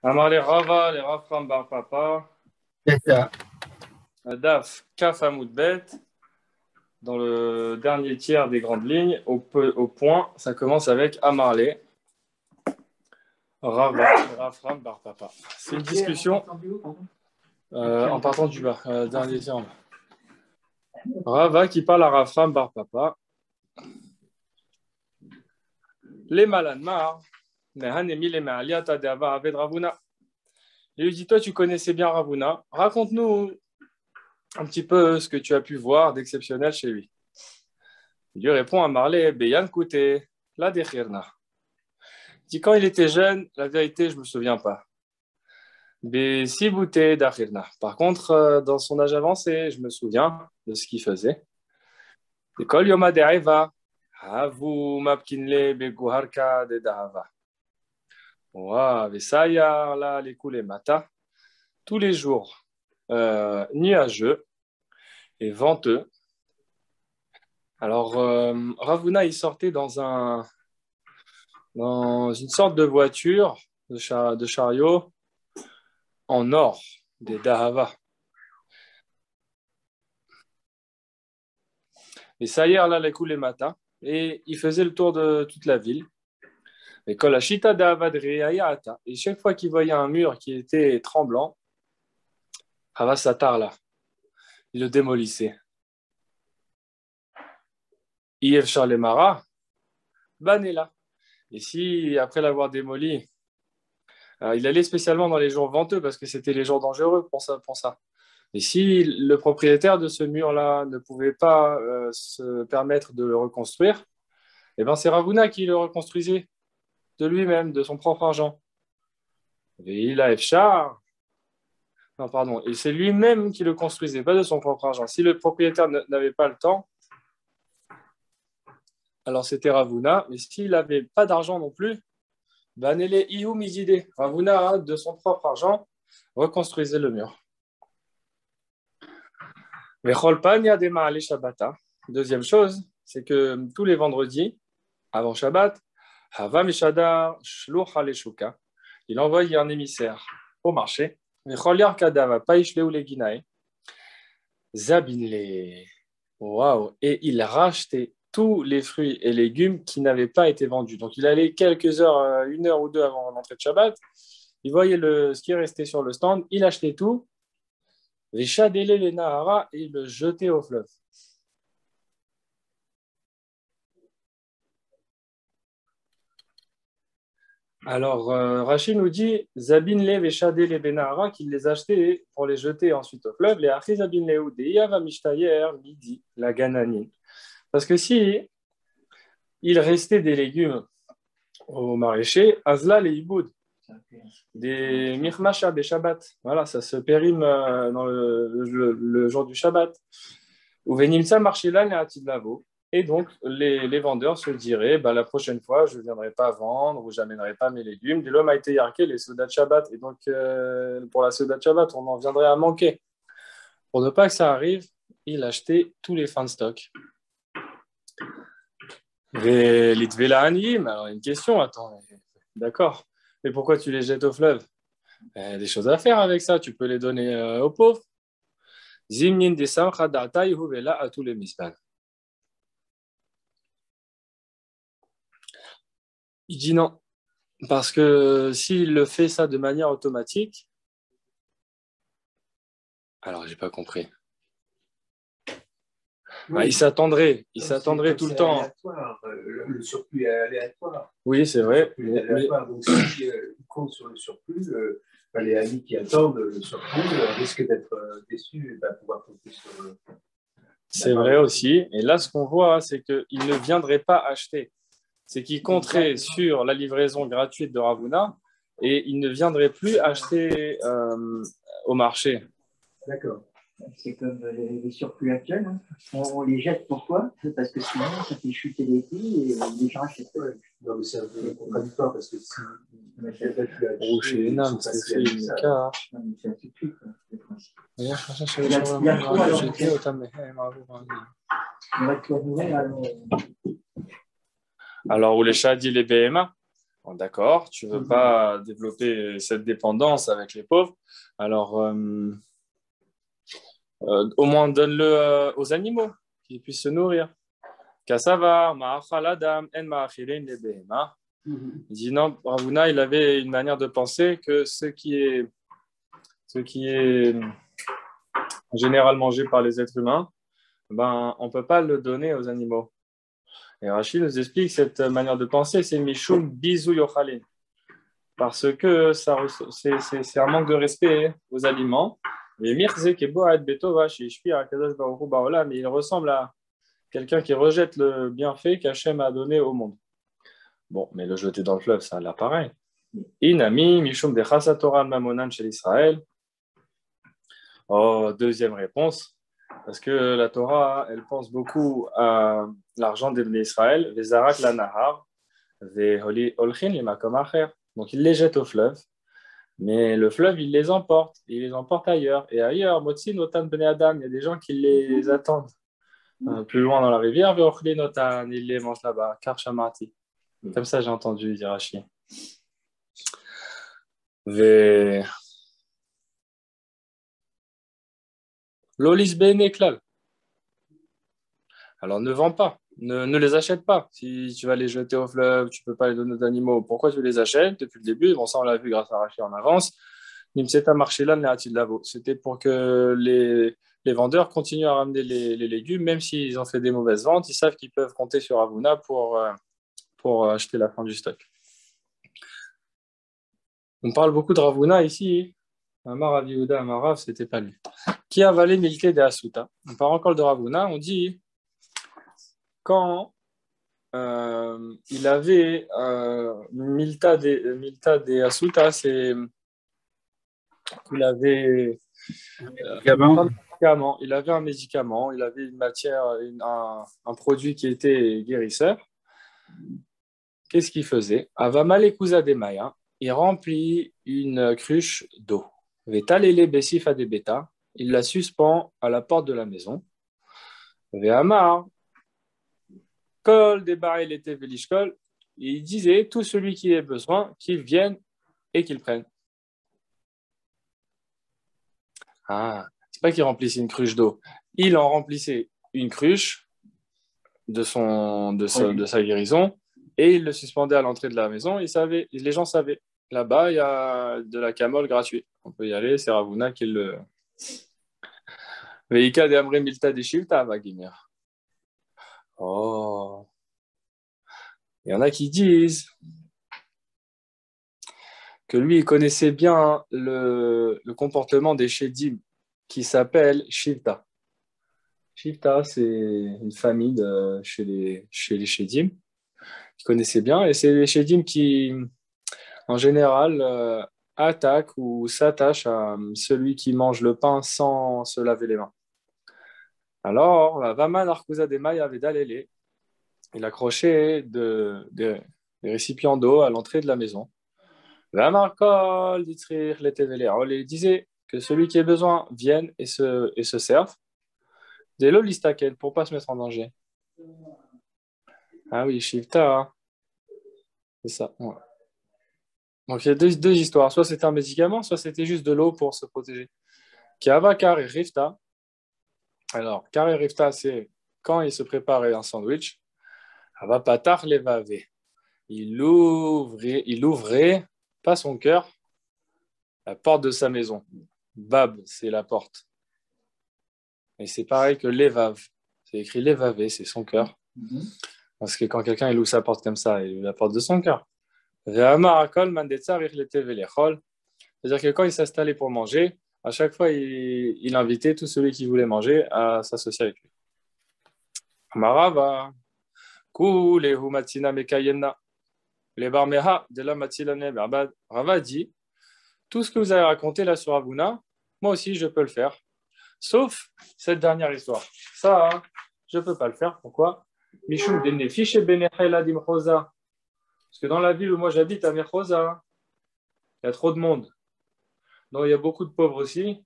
Amar les Rava, les Rafram Bar Papa, C'est ça. Daf Kaf Hamoud Bet, dans le dernier tiers des grandes lignes, au point, ça commence avec Amarlé, Rava, Rafram Bar Papa. C'est une discussion en partant du bas, dernier tiers en bas. Rava qui parle à Rafram Bar Papa. Les Malanmar, Mehanemi les Mealiata de Ava Aved Ravuna. Il lui dit, toi, tu connaissais bien Ravuna. Raconte-nous un petit peu ce que tu as pu voir d'exceptionnel chez lui. Il lui répond à Marley, Beyan Kouté, la Dechirna. Il dit, quand il était jeune, la vérité, je ne me souviens pas. Besibouté d'Achirna. Par contre, dans son âge avancé, je me souviens de ce qu'il faisait. Kol Yoma de Aiva, Havu Mapkinle Beguharka de Dahava. Vesaya, la les mata. Tous les jours, nuageux et venteux. Alors, Ravuna, il sortait dans une sorte de voiture, de chariot, en or, des Dahava. Et ça hier, là, les coulées matin, et il faisait le tour de toute la ville. Et chaque fois qu'il voyait un mur qui était tremblant, Hava Satar, là, il le démolissait. Iev Charlemara, Banela. Et si, après l'avoir démoli, il allait spécialement dans les jours venteux parce que c'était les jours dangereux pour ça. Et si le propriétaire de ce mur-là ne pouvait pas se permettre de le reconstruire, eh ben c'est Ravuna qui le reconstruisait de lui-même, de son propre argent. Et il a Efchar. Non, pardon. Et c'est lui-même qui le construisait, pas de son propre argent. Si le propriétaire n'avait pas le temps, alors c'était Ravuna. Mais s'il n'avait pas d'argent non plus, Banele Ihu Mizide. Ravuna, de son propre argent, reconstruisait le mur. Deuxième chose, c'est que tous les vendredis, avant Shabbat, il envoyait un émissaire au marché. Wow. Et il rachetait tous les fruits et légumes qui n'avaient pas été vendus. Donc il allait quelques heures, une heure ou deux avant l'entrée de Shabbat, il voyait ce qui restait sur le stand, il achetait tout, et il le jetait au fleuve. Alors, Rachid nous dit Zabin le veshade le benahara qu'il les achetait pour les jeter ensuite au fleuve. Les achi Zabin le deyava mishtayer midi la ganani. Parce que si il restait des légumes au maraîcher, azla les iboud, des mirmasha be Shabbat. Voilà, ça se périme dans le jour du Shabbat. Ou venimsa marchilan et atidlavo. Et donc, les vendeurs se diraient, bah, la prochaine fois, je ne viendrai pas vendre ou je n'amènerai pas mes légumes. De l'homme a été yarké les sodas de Shabbat. Et donc, pour la soda de Shabbat, on en viendrait à manquer. Pour ne pas que ça arrive, il achetait tous les fins de stock. Alors, une question, attends, d'accord. Mais pourquoi tu les jettes au fleuve? Des choses à faire avec ça. Tu peux les donner aux pauvres. Zimnin de samcha da'ata yehuvela à tous les misban. Il dit non, parce que s'il le fait ça de manière automatique, alors j'ai pas compris. Oui. Il s'attendrait tout le temps. Le surplus est aléatoire. Oui, c'est vrai. Donc si il compte sur le surplus, les amis qui attendent le surplus risquent d'être déçus et de pouvoir compter sur le. C'est vrai aussi. Et là, ce qu'on voit, c'est qu'il ne viendrait pas acheter. C'est qu'il compterait sur la livraison gratuite de Ravuna et il ne viendrait plus acheter au marché. D'accord. C'est comme les surplus actuels. Hein. On les jette pourquoi? Parce que sinon, ça fait chuter les prix et les gens achètent. Ouais. Non, mais c'est un peu contradictoire parce que si on achète chez les nains, c'est une carte. C'est ainsi de suite. Alors, où les chats disent les BMA, Bon, d'accord, tu ne veux pas développer cette dépendance avec les pauvres, alors au moins donne-le aux animaux, qu'ils puissent se nourrir. Kassava, ma'achal adam, en ma'achilin le behema. Il dit non, Ravuna, il avait une manière de penser que ce qui est en général mangé par les êtres humains, ben, on ne peut pas le donner aux animaux. Et Rachid nous explique cette manière de penser, c'est Mishum Bizu Yochalin. Parce que c'est un manque de respect aux aliments. Mais il ressemble à quelqu'un qui rejette le bienfait qu'Hachem a donné au monde. Bon, mais le jeter dans le fleuve, ça a l'air pareil. Inami, Mishum de Chasatora Mamonan chez l'Israël. Oh, deuxième réponse. Parce que la Torah, elle pense beaucoup à l'argent des Israël. Vezarak la Nahar, Ve Olchin les Makom Acher. Donc, il les jette au fleuve. Mais le fleuve, il les emporte. Il les emporte ailleurs. Et ailleurs, Motsi Notan Bene Adam, il y a des gens qui les attendent. Plus loin dans la rivière, Veochli Notan, ils les mangent là-bas. Karchamati. Comme ça, j'ai entendu dire Rashi. Ve Lolis Bene Klal. Alors ne vends pas, ne les achète pas. Si tu vas les jeter au fleuve, tu ne peux pas les donner aux animaux. Pourquoi tu les achètes depuis le début? Bon, ça, on l'a vu grâce à Rachid en avance. C'était pour que les vendeurs continuent à ramener les légumes, même s'ils ont fait des mauvaises ventes. Ils savent qu'ils peuvent compter sur Avuna pour acheter la fin du stock. On parle beaucoup de Ravuna ici. Amar Aviouda, Amarav, c'était pas lui. Qui a avalé Milke de Asuta? On parle encore de Ravuna. On dit quand il avait Milta de Asuta, c'est qu'il avait il avait un médicament, il avait une matière, un produit qui était guérisseur. Qu'est-ce qu'il faisait? Avamalekuza de Maya, il remplit une cruche d'eau. Vetalele Bessif à des bêta, il la suspend à la porte de la maison. Ve'amar, Kol débarré l'été Velishkol, il disait tout celui qui ait besoin, qu'il vienne et qu'il prenne. Ah, c'est pas qu'il remplissait une cruche d'eau, il en remplissait une cruche de sa guérison et il le suspendait à l'entrée de la maison. Les gens savaient. Là-bas, il y a de la camole gratuite. On peut y aller, c'est Ravuna qui le. Veika de Amre Milta de Shilta Vagimir. Oh. Il y en a qui disent que lui, il connaissait bien le comportement des Shedim qui s'appelle Shilta. Shilta, c'est une famille chez les Shedim qui connaissait bien. Et c'est les Shedim qui, en général, attaquent ou s'attachent à celui qui mange le pain sans se laver les mains. Alors, Vaman Arkuza de Maya Vedalele, il accrochait des récipients d'eau à l'entrée de la maison. Vamarkol Ditrir Letevele. Alors, il disait que celui qui a besoin vienne et se serve. Des lolistaken pour ne pas se mettre en danger. Ah oui, Shivta, hein. C'est ça. Ouais. Donc, il y a deux histoires. Soit c'était un médicament, soit c'était juste de l'eau pour se protéger. Kiava Kar et Rifta. Alors, Kar et Rifta, c'est quand il se préparait un sandwich. Ava Patar Levave. Il ouvrait, pas son cœur, la porte de sa maison. Bab, c'est la porte. Et c'est pareil que Levav. C'est écrit Levavé, c'est son cœur. Parce que quand quelqu'un il ouvre sa porte comme ça, il ouvre la porte de son cœur. C'est-à-dire que quand il s'installait pour manger, à chaque fois, il invitait tout celui qui voulait manger à s'associer avec lui. Marava, Kulehu Matina Mekayemna, les Barmeha de la Matilane Berbad. Rava dit tout ce que vous avez raconté là sur Avuna, moi aussi je peux le faire. Sauf cette dernière histoire. Ça, hein, je ne peux pas le faire. Pourquoi? Mishum Denefiche Benechela Dimchosa. Parce que dans la ville où moi j'habite, à Mechosa, il y a trop de monde. Donc il y a beaucoup de pauvres aussi.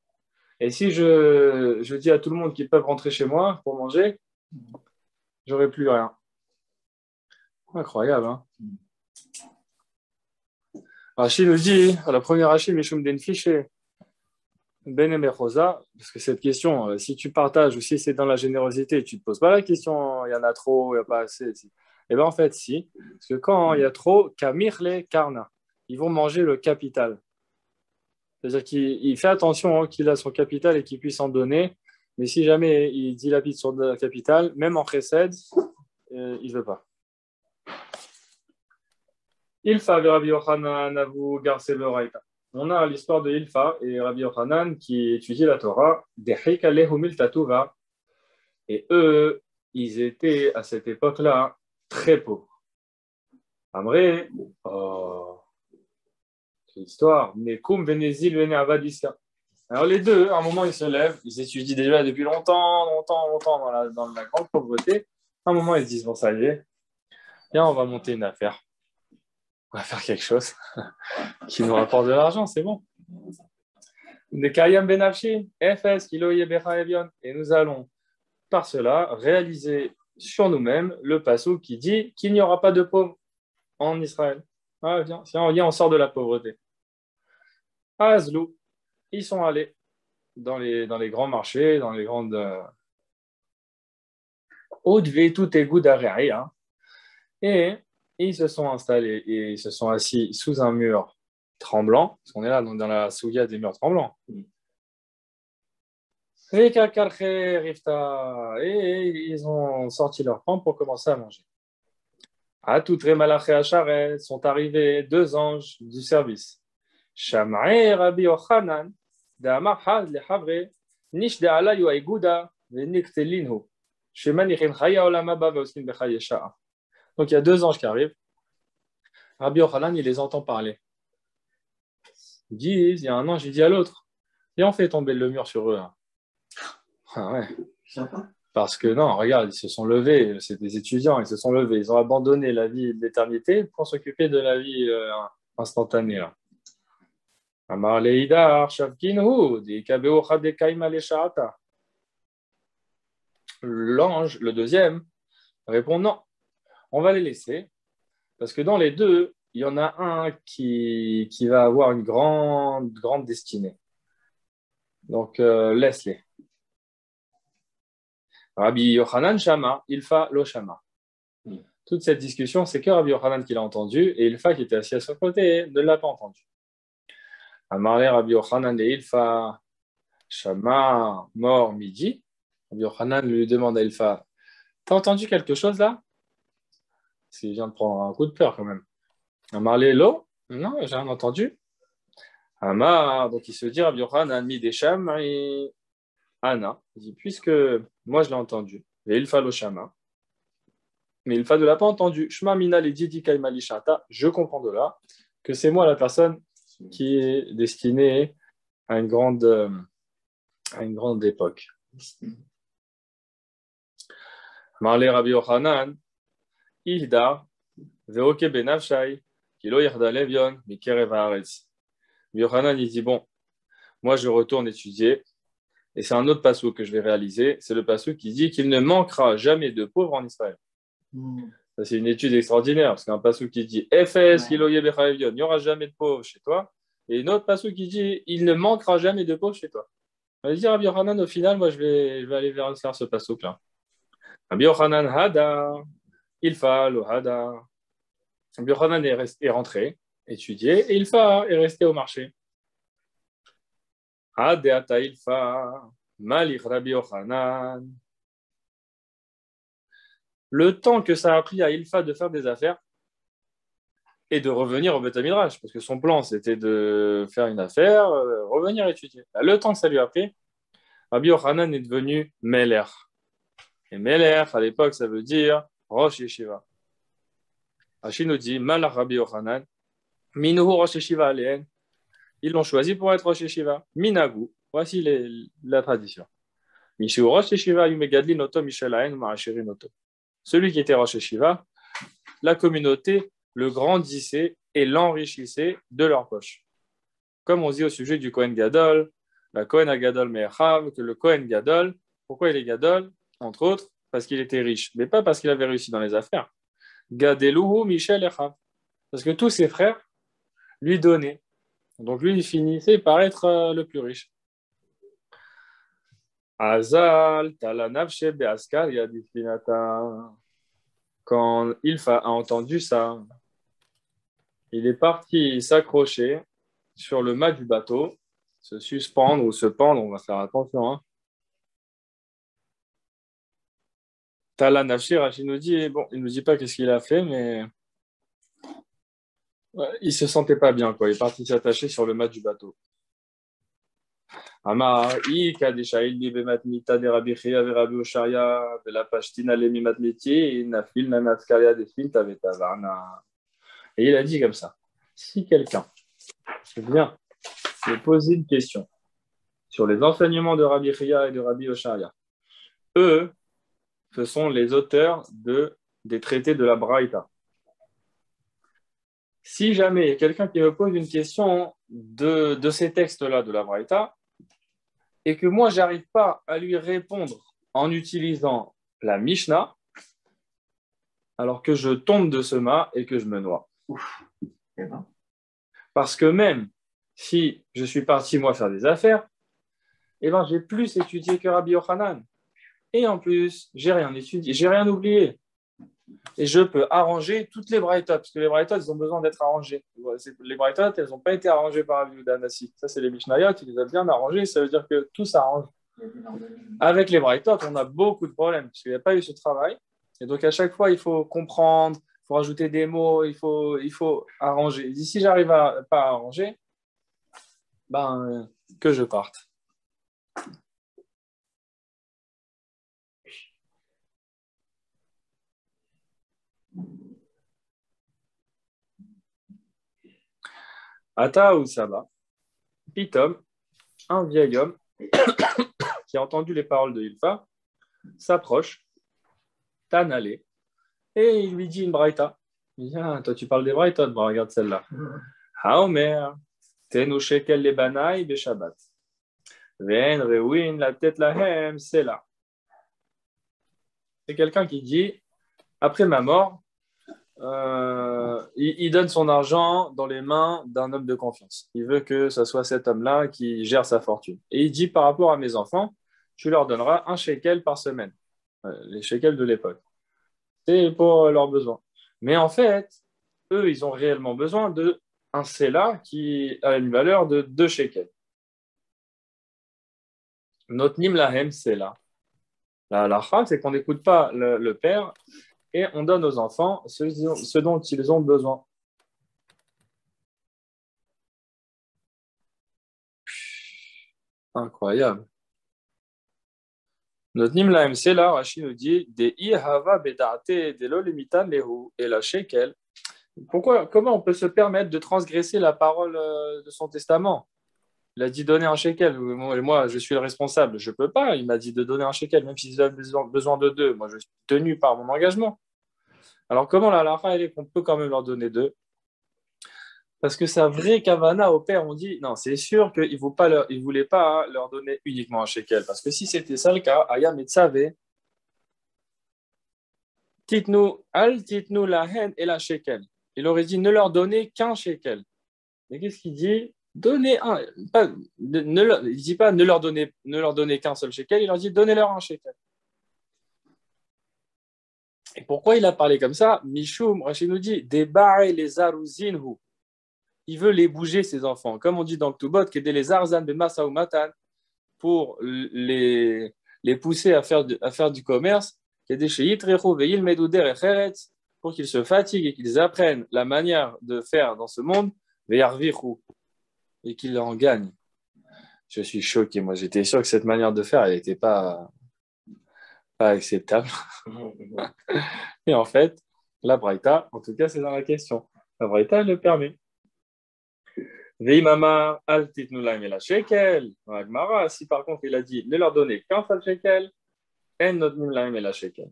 Et si je dis à tout le monde qu'ils peuvent rentrer chez moi pour manger, j'aurai plus rien. Incroyable, hein? Rachid nous dit, la première Rachid, Mishum den fiché, Ben Mechosa, parce que cette question, si tu partages ou si c'est dans la générosité, tu ne te poses pas la question, il y en a trop, il n'y a pas assez. Eh bien, en fait, si. Parce que quand il y a trop, Kamirle Karna, ils vont manger le capital. C'est-à-dire qu'il fait attention qu'il a son capital et qu'il puisse en donner. Mais si jamais il dilapide son capital, même en chesed, il ne veut pas. Ilfa et Rabbi Yochanan, avou garcez le raïta. On a l'histoire de Ilfa et Rabbi Yochanan qui étudient la Torah. Et eux, ils étaient à cette époque-là très pauvres. Amré, oh, c'est l'histoire. Nekum venezil vene avadisya. Alors les deux, à un moment, ils se lèvent, ils étudient déjà depuis longtemps dans la grande pauvreté. À un moment, ils se disent, bon, ça y est, viens, on va monter une affaire. On va faire quelque chose qui nous rapporte de l'argent, c'est bon. Et nous allons, par cela, réaliser sur nous-mêmes le passage qui dit qu'il n'y aura pas de pauvres en Israël. Ah, viens, on sort de la pauvreté. Azlou, ils sont allés dans les grands marchés, dans les grandes... tout est good à et ils se sont installés et ils se sont assis sous un mur tremblant, parce qu'on est là dans la souya des murs tremblants. Et ils ont sorti leur pain pour commencer à manger. À tout Malaché Acharet sont arrivés deux anges du service. Sham'e Rabbi Yochanan, d'Amar Haz le Havre, Nish de Alayu Aiguda, Veniktelinhu, Shemanichin Chaya Olamaba Veoskin Bechaye Sha'a. Donc il y a deux anges qui arrivent. Rabbi Yochanan, il les entend parler. Ils disent, il y a un ange, il dit à l'autre, et on fait tomber le mur sur eux. Ah ouais. Sympa. Parce que non, regarde, ils se sont levés, c'est des étudiants, ils se sont levés, ils ont abandonné la vie d'éternité pour s'occuper de la vie instantanée. Amar leidar shavkinhu dikabeu chadekaima leshaata. L'ange, le deuxième, répond non, on va les laisser, parce que dans les deux, il y en a un qui va avoir une grande destinée. Donc, laisse-les. Rabbi Yochanan Shama, Ilfa lo Shama. Toute cette discussion, c'est que Rabbi Yochanan qui l'a entendu et Ilfa qui était assis à son côté ne l'a pas entendu. Amaré Rabbi Yochanan et Ilfa Shama mort midi. Rabbi Yochanan lui demande à Ilfa, t'as entendu quelque chose là? Parce qu'il vient de prendre un coup de peur quand même. Amaré lo? Non, j'ai rien entendu. Amar, donc il se dit Rabbi Yochanan mi des Sham et Anna. Il dit, puisque moi je l'ai entendu, et Ilfa lo Shama. Mais Ilfa ne l'a pas entendu. Shma mina le didi kaimali shata. Je comprends de là que c'est moi la personne qui est destinée à une grande époque. Marle Rabbi Yochanan, Ihda, Veoke benavshai, Kilo Yerda Levion, Mikerev Haaretz. Yochanan, il dit, bon, moi je retourne étudier, et c'est un autre passouk que je vais réaliser, c'est le passouk qui dit qu'il ne manquera jamais de pauvres en Israël. Ça, c'est une étude extraordinaire, parce qu'un passouk qui dit FS, Kilo Yebecha Levion, il n'y aura jamais de pauvres chez toi, et une autre passouk qui dit il ne manquera jamais de pauvres chez toi. On va dire Rabbi Yochanan, au final, moi je vais aller vers ce passouk-là. Rabbi Yochanan Hada, Ilfa lo Hada. Rabbi Yochanan est rentré, étudié, et Ilfa est resté au marché. Hadeata Ilfa, Malik Rabbi Yochanan. Le temps que ça a pris à Ilfa de faire des affaires et de revenir au Beth Midrash, parce que son plan c'était de faire une affaire, revenir étudier. Le temps que ça lui a pris, Rabbi Yochanan est devenu Meler. Et Meler, à l'époque, ça veut dire Rosh Yeshiva. Rachid nous dit Malach Rabbi Yochanan, Minuhu Rosh Yeshiva Aleen. Ils l'ont choisi pour être Rosh Yeshiva. Minagu, voici la tradition. Mishu Rosh Yeshiva Yumegadli Noto Mishalaen Ma'ashiri Noto. Celui qui était Rosh Yeshiva, la communauté le grandissait et l'enrichissait de leur poche. Comme on dit au sujet du Kohen Gadol, la Kohen Agadol Me'achav, que le Kohen Gadol, pourquoi il est Gadol? Entre autres, parce qu'il était riche, mais pas parce qu'il avait réussi dans les affaires. Gadeluhu Michel Echav. Parce que tous ses frères lui donner. Donc lui, il finissait par être le plus riche. Azal, talanavche beaskar yadifinata. Quand Ilfa a entendu ça, il est parti s'accrocher sur le mât du bateau, se suspendre ou se pendre, on va faire attention. Hein. Talanavche, Rachid nous dit, bon, il ne nous dit pas qu'est-ce qu'il a fait, mais ouais, il se sentait pas bien, quoi. Il est parti s'attacher sur le mât du bateau. Amar, kadeshail di bematmita de Rabbi Chia ve Rabbi Osharia de la pashtina lemi matmiti nafil nanaskaria de fil tavetavana. Et il a dit comme ça, si quelqu'un vient me poser une question sur les enseignements de Rabbi Chia et de Rabbi Osharia, eux, ce sont les auteurs des traités de la Braïta. Si jamais il y a quelqu'un qui me pose une question de ces textes-là de la Braïta, et que moi, je n'arrive pas à lui répondre en utilisant la Mishnah, alors que je tombe de ce mât et que je me noie. Parce que même si je suis parti, moi, faire des affaires, eh ben, j'ai plus étudié que Rabbi Yochanan. Et en plus, j'ai rien étudié, j'ai rien oublié. Et je peux arranger toutes les braïtot, parce que les braïtot, ils ont besoin d'être arrangées. Les braïtot, elles n'ont pas été arrangées par Rabbi Yehuda Hanassi. Ça, c'est les Mishnayot, il les a bien arrangées, ça veut dire que tout s'arrange. Avec les braïtot, on a beaucoup de problèmes, parce qu'il n'y a pas eu ce travail. Et donc, à chaque fois, il faut comprendre, il faut rajouter des mots, il faut arranger. Et si j'arrive pas à arranger, ben, que je parte. Ata ou Saba, Pitom, un vieil homme qui a entendu les paroles de Ilfa, s'approche, Tanalé, et il lui dit une braïta. Il dit, ah, toi tu parles des braïtas, bon, regarde celle-là. Haomer, tenu shekel le banaï be Shabbat. Ven rewin la tête lahem, c'est là. C'est quelqu'un qui dit, après ma mort, il donne son argent dans les mains d'un homme de confiance. Il veut que ce soit cet homme-là qui gère sa fortune. Et il dit, par rapport à mes enfants, tu leur donneras un shekel par semaine. Les shekels de l'époque. C'est pour leurs besoins. Mais en fait, eux, ils ont réellement besoin d'un séla qui a une valeur de 2 shekels. Notnim lahem séla. La halakha, c'est qu'on n'écoute pas le père et on donne aux enfants ce dont ils ont besoin. Incroyable. Notnim lahem séla, Rashi nous dit, de ihava bedate de lo limitan lehu et la shekel. Comment on peut se permettre de transgresser la parole de son testament? Il a dit donner un shekel. Moi, je suis le responsable. Je ne peux pas. Il m'a dit de donner un shekel, même s'ils avaient besoin de 2. Moi, je suis tenu par mon engagement. Alors, comment la halakha, elle est qu'on peut quand même leur donner 2? Parce que sa vraie kavana au père, on dit, non, c'est sûr qu'il ne voulait pas leur donner uniquement un shekel. Parce que si c'était ça le cas, ayam et tzave, titnu la hen et la shekel. Il aurait dit ne leur donnez qu'un shekel. Mais qu'est-ce qu'il dit? Donnez un. Il ne dit pas ne leur donnez qu'un seul shekel, il leur dit donnez-leur un shekel. Et pourquoi il a parlé comme ça? Mishum, Rachid nous dit Debae les aruzinhu. Il veut les bouger, ses enfants. Comme on dit dans Ktubot, qu'aider les arzan bemasa ou matan pour les pousser à faire du commerce, pour qu'ils se fatiguent et qu'ils apprennent la manière de faire dans ce monde, et qu'ils en gagnent. Je suis choqué. Moi, j'étais sûr que cette manière de faire, elle n'était pas acceptable. Et en fait, la Braïta, en tout cas, c'est dans la question. La Braïta, elle le permet. Veimamar al titnulaim et la shekel. Si par contre, il a dit ne leur donner qu'un seul shekel, en notnulaim et la shekel.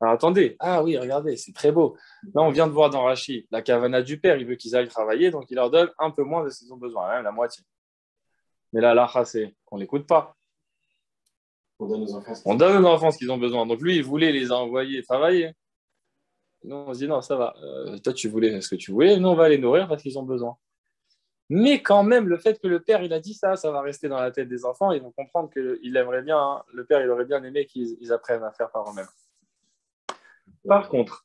Alors attendez, ah oui, regardez, c'est très beau. Là, on vient de voir dans Rashi la kavana du père, il veut qu'ils aillent travailler, donc il leur donne un peu moins de ce qu'ils ont besoin, même la moitié. Mais là, l'alakha, c'est qu'on l'écoute pas. On donne aux enfants ce qu'ils ont besoin. Donc lui, il voulait les envoyer travailler. Nous, on se dit non, ça va. Toi, tu voulais ce que tu voulais. Nous, on va les nourrir parce qu'ils ont besoin. Mais quand même, le fait que le père il a dit ça, ça va rester dans la tête des enfants. Ils vont comprendre qu'il aimerait bien, hein, le père il aurait bien aimé qu'ils apprennent à faire par eux-mêmes. Par contre,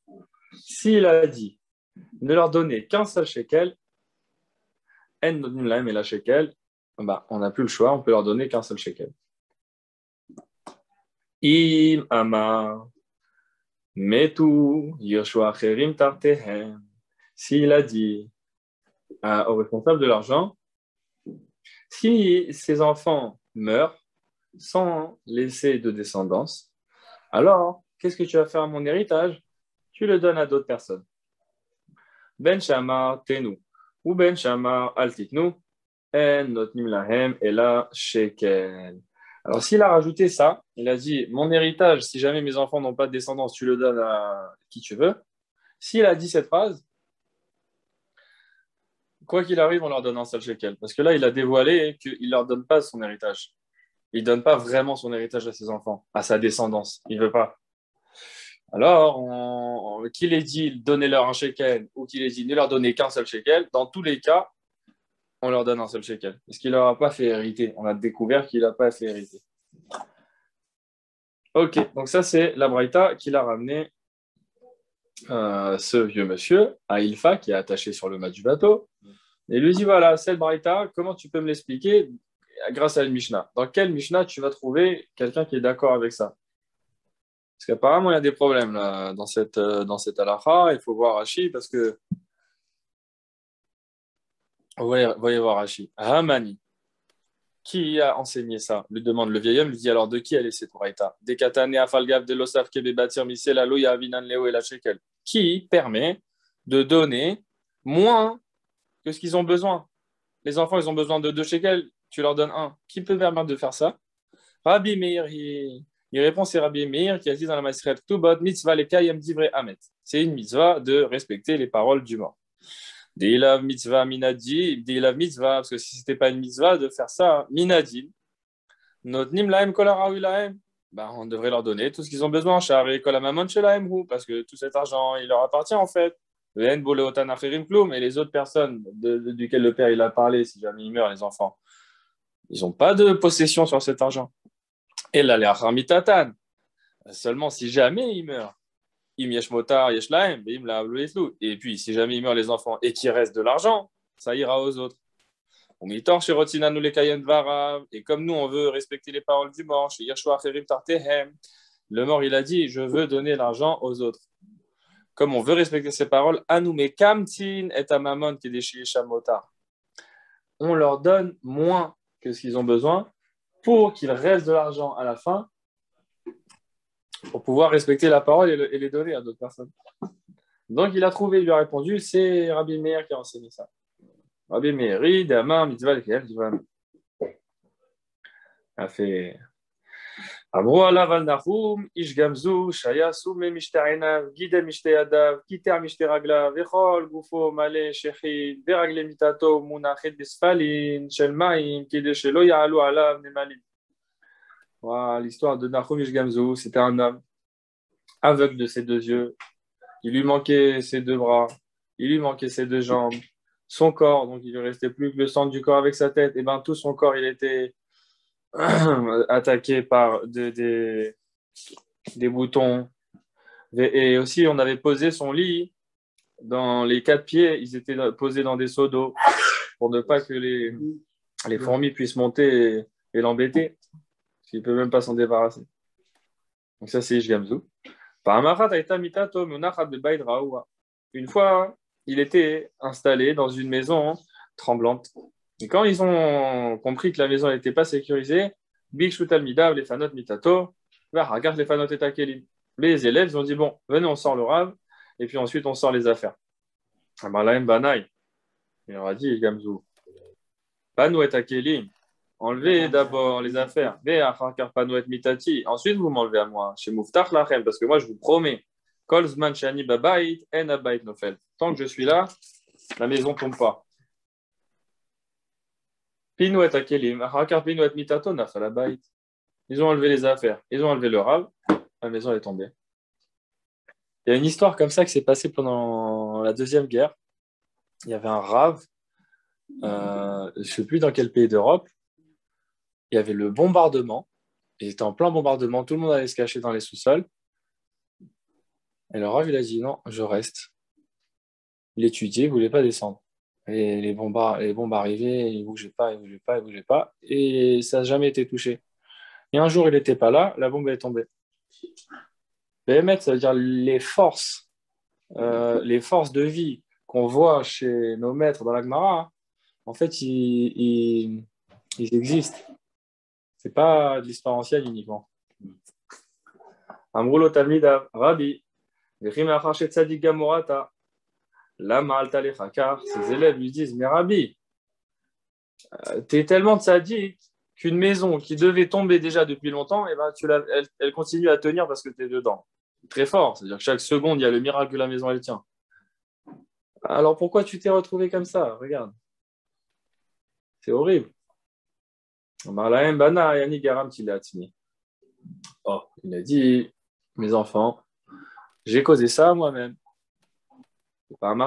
s'il a dit ne leur donner qu'un seul shekel, en nodim lahem et la shekel, bah, on n'a plus le choix, on peut leur donner qu'un seul shekel. Im amar metu yirshua acherim tartehem. S'il a dit au responsable de l'argent, si ces enfants meurent sans laisser de descendance, alors qu'est-ce que tu vas faire à mon héritage? Tu le donnes à d'autres personnes. Ben shamar tenu ou ben shamar al tiknu en notnim lahem et la shekel. Alors s'il a rajouté ça, il a dit mon héritage, si jamais mes enfants n'ont pas de descendance, tu le donnes à qui tu veux. S'il a dit cette phrase, quoi qu'il arrive, on leur donne un seul shekel. Parce que là, il a dévoilé qu'il ne leur donne pas son héritage. Il ne donne pas vraiment son héritage à ses enfants, à sa descendance. Il ne veut pas. Alors, qu'il ait dit donnez-leur un shekel ou qu'il ait dit ne leur donnez qu'un seul shekel, dans tous les cas, on leur donne un seul shekel. Parce qu'il ne leur a pas fait hériter. On a découvert qu'il n'a pas fait hériter. Ok, donc ça, c'est la braïta qu'il a ramené ce vieux monsieur à Ilfa, qui est attaché sur le mât du bateau. Et lui dit voilà, cette braïta, comment tu peux me l'expliquer grâce à une Mishnah? Dans quelle Mishnah tu vas trouver quelqu'un qui est d'accord avec ça? Parce qu'apparemment, il y a des problèmes là, dans cette halakha. Il faut voir Rashi parce que. Voyez voir Rashi. Hamani, qui a enseigné ça? Lui demande le vieil homme, lui dit alors de qui elle est cette braïta? Dekatane afalgav de losaf kebebatir misel aloya avinan leo et la shekel. Qui permet de donner moins que ce qu'ils ont besoin. Les enfants, ils ont besoin de 2 shekels, tu leur donnes 1. Qui peut permettre de faire ça? Rabbi Meir, il répond, c'est Rabbi Meir qui a dit dans la Maaseret Ktubot, mitzvah lekayem divrei amet. C'est une mitzvah de respecter les paroles du mort. Deilav mitzvah minadi, deilav mitzvah, parce que si ce n'était pas une mitzvah de faire ça, minadi, notnim lahem kol harawi lahem, on devrait leur donner tout ce qu'ils ont besoin, shari kol hamamon shelahem hu, parce que tout cet argent, il leur appartient en fait. Et les autres personnes duquel le père il a parlé, si jamais ils meurent, les enfants, ils n'ont pas de possession sur cet argent. Et là, les acharmitatan, seulement si jamais ils meurent, im yesh motar yesh lahem, im la et puis si jamais ils meurent les enfants et qu'il reste de l'argent, ça ira aux autres. Et comme nous on veut respecter les paroles du mort, le mort il a dit je veux donner l'argent aux autres. Comme on veut respecter ces paroles, on leur donne moins que ce qu'ils ont besoin pour qu'il reste de l'argent à la fin pour pouvoir respecter la parole et les donner à d'autres personnes. Donc il a trouvé, il lui a répondu, c'est Rabbi Meir qui a enseigné ça. Rabbi Meir, Damar, Mitzvah, a fait... אמרו עליו על נחום, איש גמזו, שהיה סומי משתי עיניו, גידה משתי ידיו, קיטע משתי רגליו, וכל גופו מלא שחית, ורגלי מיטתו מונחת בספלין של מים, כדי שלא יעלו עליו נמלים. Voilà, l'histoire de Nahum Ish Gamzou, c'était un homme aveugle de ses 2 yeux, il lui manquait ses 2 bras, il lui manquait ses 2 jambes, son corps, donc il ne lui restait plus que le centre du corps avec sa tête, et tout son corps il était attaqué par des boutons. Et aussi, on avait posé son lit dans les 4 pieds, ils étaient posés dans des seaux d'eau pour ne pas que les fourmis puissent monter et l'embêter. Il ne peut même pas s'en débarrasser. Donc ça, c'est Ish Gamzou. Une fois, il était installé dans une maison tremblante. Et quand ils ont compris que la maison n'était pas sécurisée, les élèves ont dit bon, venez, on sort le rave, et puis ensuite on sort les affaires. Il leur a dit Gamzou, Panou et Akelim, enlevez d'abord les affaires, Panou et Mitati, ensuite vous m'enlevez à moi, chez Mouftach Lachem, parce que moi je vous promets, Kolzman Shani Babait, En Abait Nofel. Tant que je suis là, la maison ne tombe pas. Pinou et Akelim, Pinou et Mitato, Nafalabait. Ils ont enlevé les affaires, ils ont enlevé le rave, la maison est tombée. Il y a une histoire comme ça qui s'est passée pendant la Deuxième Guerre. Il y avait un rave je ne sais plus dans quel pays d'Europe, il y avait le bombardement. Ils étaient en plein bombardement, tout le monde allait se cacher dans les sous-sols. Et le Rav, il a dit non, je reste. Il étudiait, il ne voulait pas descendre. Et les bombes arrivaient, il ne bougeait pas, il ne bougeait pas, il ne bougeait pas. Et ça n'a jamais été touché. Et un jour, il n'était pas là, la bombe est tombée. Béhémet, ça veut dire les forces de vie qu'on voit chez nos maîtres dans la Gemara, en fait, ils existent. Ce n'est pas de l'histoire ancienne uniquement. Amroulo Talmid Rabbi, Vechimachar Shetzadik Gamorata, Lama Altalechakar, ses élèves lui disent, mais Rabbi, tu es tellement tzaddik qu'une maison qui devait tomber déjà depuis longtemps, eh ben, elle continue à tenir parce que tu es dedans. Très fort, c'est-à-dire que chaque seconde, il y a le miracle que la maison, elle tient. Alors pourquoi tu t'es retrouvé comme ça? Regarde. C'est horrible. Oh, il a dit, mes enfants, j'ai causé ça moi-même. Alors,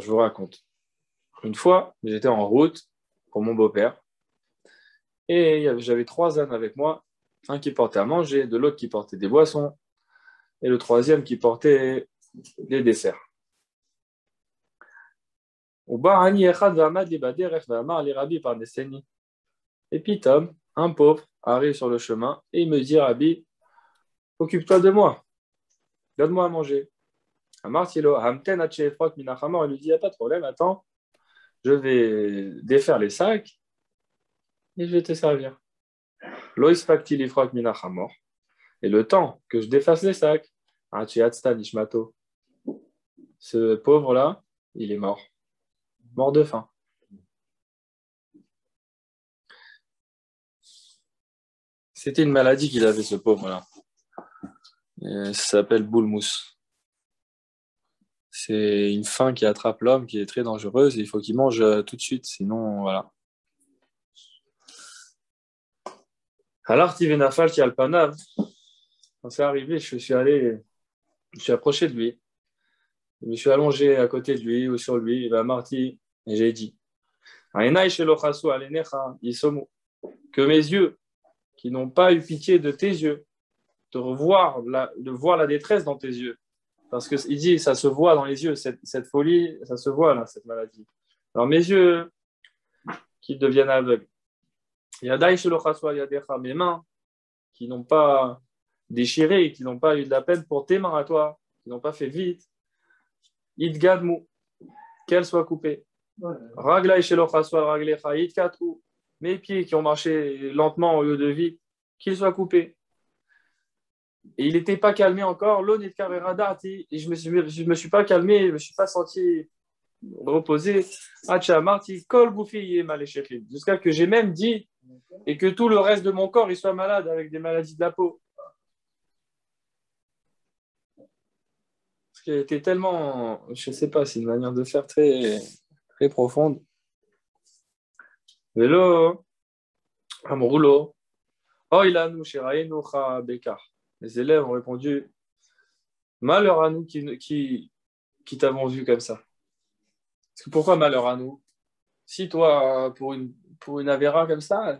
je vous raconte. Une fois, j'étais en route pour mon beau-père et j'avais 3 ânes avec moi, un qui portait à manger, de l'autre qui portait des boissons et le troisième qui portait des desserts. Et puis Tom, un pauvre, arrive sur le chemin et il me dit, Rabbi, occupe-toi de moi, donne-moi à manger. Amartilo, Hamten Hachefrok Minachamor, il lui dit, il n'y a pas de problème, attends, je vais défaire les sacs et je vais te servir. Lois Fakti Lifrok Minachamor. Et le temps que je défasse les sacs, Nishmato, ce pauvre-là, il est mort. Mort de faim. C'était une maladie qu'il avait, ce pauvre-là. Ça s'appelle boulmous. C'est une faim qui attrape l'homme, qui est très dangereuse, et il faut qu'il mange tout de suite, sinon, voilà. Alors, Tivenafal qui Alpanav, quand c'est arrivé, je suis approché de lui. Je me suis allongé à côté de lui ou sur lui, et Marty, et j'ai dit, que mes yeux, qui n'ont pas eu pitié de tes yeux, de voir la détresse dans tes yeux. Parce qu'il dit, ça se voit dans les yeux, cette folie, ça se voit là, cette maladie. Alors mes yeux qui deviennent aveugles. Mes mains qui n'ont pas déchiré, qui n'ont pas eu de la peine pour tes mains à toi, qui n'ont pas fait vite. Idgadmu, qu'elles soient coupées. Mes pieds qui ont marché lentement au lieu de vite, qu'ils soient coupés. Et il n'était pas calmé encore. Et je me suis pas calmé, je me suis pas senti reposé. Jusqu'à que j'ai même dit et que tout le reste de mon corps il soit malade avec des maladies de la peau. Parce qu'il était tellement, je ne sais pas, c'est une manière de faire très, très profonde. Vélo, Amroulo, oh il a nous, Shiraïnoucha Bekar. Les élèves ont répondu, malheur à nous qui t'avons vu comme ça. Parce que pourquoi malheur à nous? Si toi, pour une avéra comme ça,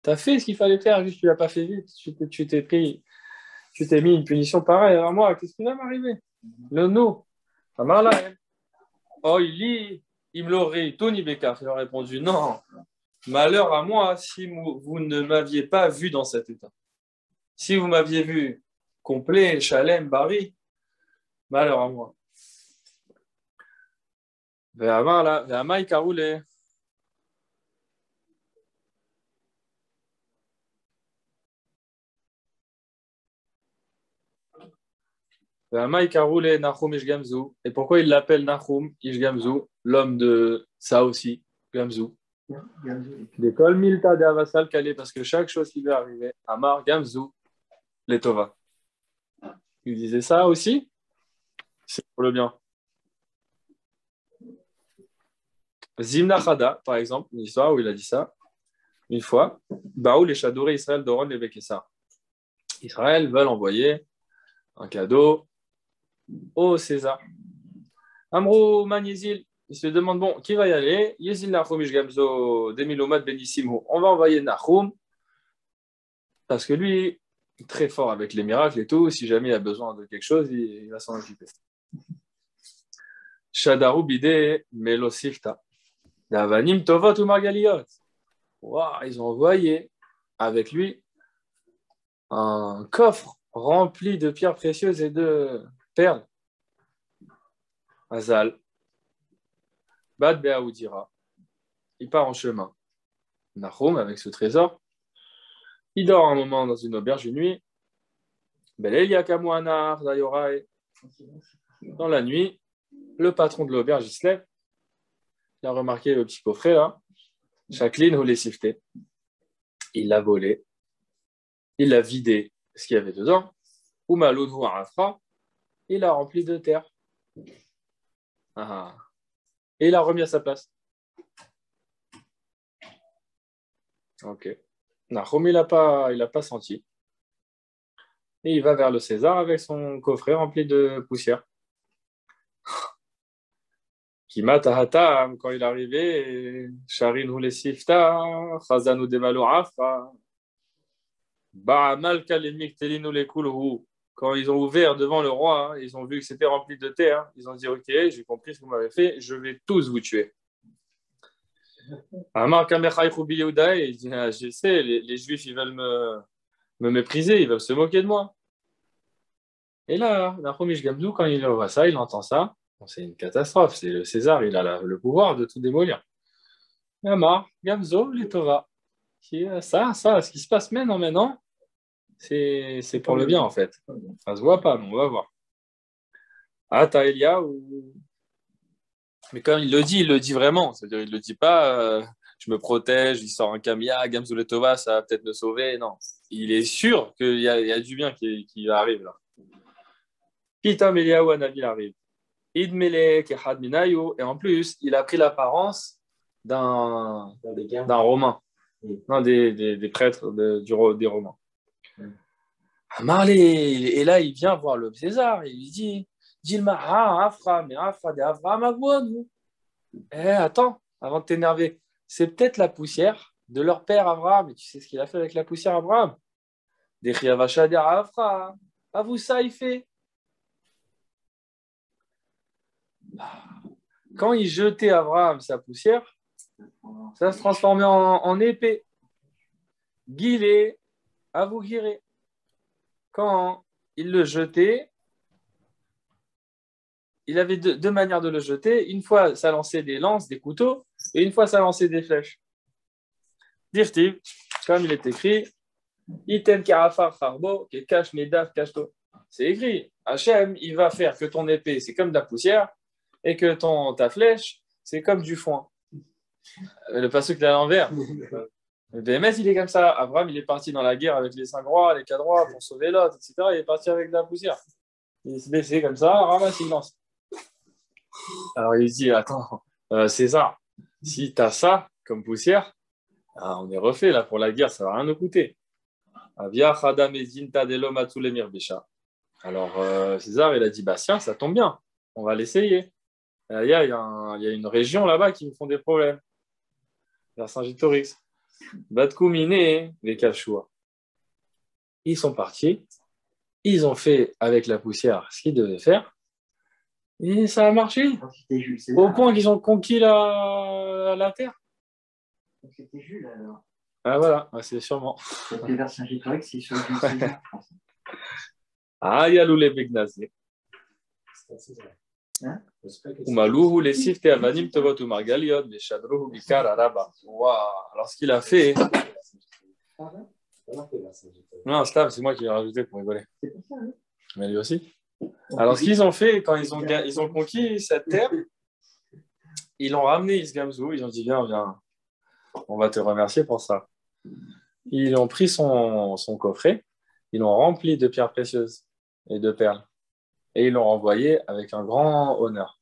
tu as fait ce qu'il fallait faire, juste tu l'as pas fait vite, tu t'es mis une punition pareille à moi, qu'est-ce qui va m'arriver? Le nous, oh il me l'aurait, Tony Bekar, il a répondu, non, malheur à moi si vous ne m'aviez pas vu dans cet état. Si vous m'aviez vu complet, Shalem, Bari, malheur à moi. Ve'amai karoule. Ve'amai karoule Nahum Ishgamzu. Et pourquoi il l'appelle Nahum Ishgamzu, l'homme de ça aussi, Gamzu. L'école Milta de Avasal Calais, parce que chaque chose qui lui arrivait, Amar Gamzu, Letova. Il disait ça aussi, c'est pour le bien. Zimna Chada, par exemple, une histoire où il a dit ça, une fois, Baoul et Chadouré Israël Doron les Bekessa. Israël veulent envoyer un cadeau au César. Amrou Magnésil, il se demande, bon, qui va y aller? Yezil Nahum Ishgamzo Demilomat Benissimo. On va envoyer Nahum, parce que lui, il est très fort avec les miracles et tout. Si jamais il a besoin de quelque chose, il va s'en occuper. Shadaru Bide Melosifta. Davanim Tovot ou Margaliot. Wow, ils ont envoyé avec lui un coffre rempli de pierres précieuses et de perles. Azal. Bad Beaoudira. Il part en chemin. Nahum, avec ce trésor, il dort un moment dans une auberge une nuit. Dans la nuit, le patron de l'auberge, il se lève. Il a remarqué le petit coffret là. Jacqueline voulait sifter. Il l'a volé. Il l'a vidé, ce qu'il y avait dedans. Oumalounou Afra. Il l'a rempli de terre. Ah. Et il l'a remis à sa place. Ok. Nahum, il n'a pas senti. Et il va vers le César avec son coffret rempli de poussière. Kimatahatam, quand il est arrivé, Sharin Hulesifta, Khazanu Demalo Afra, Ba'amal Kalimik Telinu Lekulhu. Quand ils ont ouvert devant le roi, ils ont vu que c'était rempli de terre. Ils ont dit, ok, j'ai compris ce que vous m'avez fait, je vais tous vous tuer. Amar Kamechai Khubi Yehuda, il dit, je sais, les Juifs, ils veulent me mépriser, ils veulent se moquer de moi. Et là, Nahum Gamzou, quand il voit ça, il entend ça. Bon, c'est une catastrophe. C'est le César, il a le pouvoir de tout démolir. Amar, Gamzo, les Tova. Ça, ce qui se passe maintenant, c'est pour le bien en fait. Ça se voit pas, mais on va voir. Ah, t'as Elia ou. Mais quand il le dit vraiment. C'est-à-dire, il ne le dit pas, je me protège, il sort un Kamia, Gamzo, les Tova, ça va peut-être me sauver. Non. Il est sûr qu'il y a du bien qui arrive là. Pitam Eliaou Anabil arrive. Idmelek et Hadminayu, et en plus, il a pris l'apparence d'un Romain, non, des prêtres des Romains. Marley, et là, il vient voir le César, et il lui dit Dilma, Afra, mais Afra de Avraham Avouanou. Attends, avant de t'énerver, c'est peut-être la poussière de leur père Abraham, et tu sais ce qu'il a fait avec la poussière Abraham? Des Chiavasha de Afra, à vous ça, il fait. Quand il jetait Abraham sa poussière, ça se transformait en épée. Guilé, à vous guirer. Quand il le jetait, il avait deux manières de le jeter. Une fois, ça lançait des lances, des couteaux, et une fois, ça lançait des flèches. Dirtiv, comme il est écrit, Iten karafar farbo, ke kash medav kashto. C'est écrit. Hachem, il va faire que ton épée, c'est comme de la poussière, et que ta flèche, c'est comme du foin. Le passage qui est à l'envers. Le BMS, il est comme ça. Abraham, il est parti dans la guerre avec les 5 rois, les 4 rois pour sauver Lot, etc. Il est parti avec de la poussière. Il s'est baissé comme ça, ramasse, il lance. Alors il dit, attends, César, si tu as ça comme poussière, on est refait là pour la guerre, ça va rien nous coûter. Alors César, il a dit, bah tiens, ça tombe bien, on va l'essayer. Il y a une région là-bas qui me font des problèmes, vers Saint-Gitorix. Batkoumine, les Kachua. Ils sont partis, ils ont fait avec la poussière ce qu'ils devaient faire, et ça a marché. Au point qu'ils ont conquis la terre. Donc c'était Jules alors. Ah voilà, c'est sûrement. C'était vers Saint-Gitorix, c'est sur le César. Ah, il y a l'oulé Begnazé. Oumalouhu, les sifte avanim tevot ou margaliot, les chadrouhu bikar araba. Waouh, alors ce qu'il a fait. Non, Stav, c'est moi qui l'ai rajouté pour rigoler. C'est pour ça, hein. Mais lui aussi. Alors, ce qu'ils ont fait, quand ils ont conquis cette terre, ils l'ont ramené Isgamzou, ils ont dit, viens, on va te remercier pour ça. Ils ont pris son coffret, ils l'ont rempli de pierres précieuses et de perles, et ils l'ont renvoyé avec un grand honneur.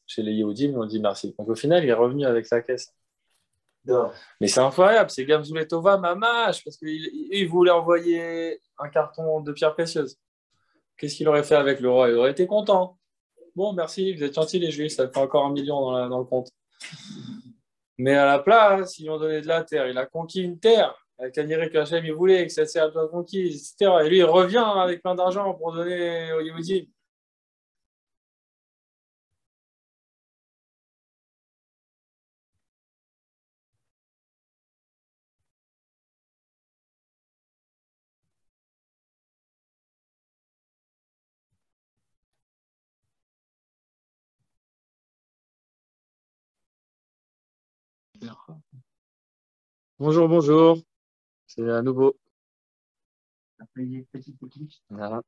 Chez les Yehoudim, ils ont dit merci. Donc, au final, il est revenu avec sa caisse. Non. Mais c'est incroyable, c'est Gamzoul et Tova, Mamash, parce qu'il voulait envoyer un carton de pierres précieuses. Qu'est-ce qu'il aurait fait avec le roi? Il aurait été content. Bon, merci, vous êtes gentils les Juifs, ça fait encore 1 million dans le compte. Mais à la place, ils lui ont donné de la terre. Il a conquis une terre avec Aniré que Hachem il voulait, que cette terre soit conquise, etc. Et lui, il revient avec plein d'argent pour donner aux Yehoudim. Bonjour, bonjour. C'est à nouveau. Après, il y a une petite éclipse. Voilà.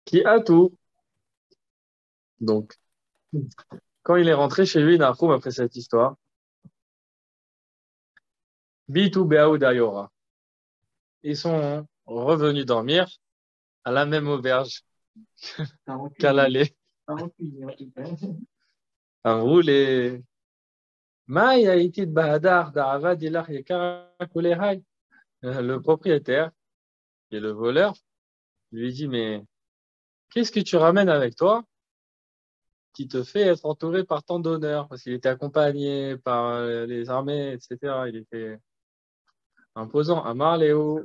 Qui a tout. Donc, quand il est rentré chez lui, Nahum, après cette histoire, Bitu Beaou Dayora. Ils sont revenus dormir à la même auberge qu'à l'aller. Un roulé. Maï a été de Bahadar, d'Avad, Ilach, Yekara, Kulehai. Le propriétaire, qui est le voleur, lui dit, mais qu'est-ce que tu ramènes avec toi qui te fait être entouré par tant d'honneur? Parce qu'il était accompagné par les armées, etc. Il était imposant. Amar Léo,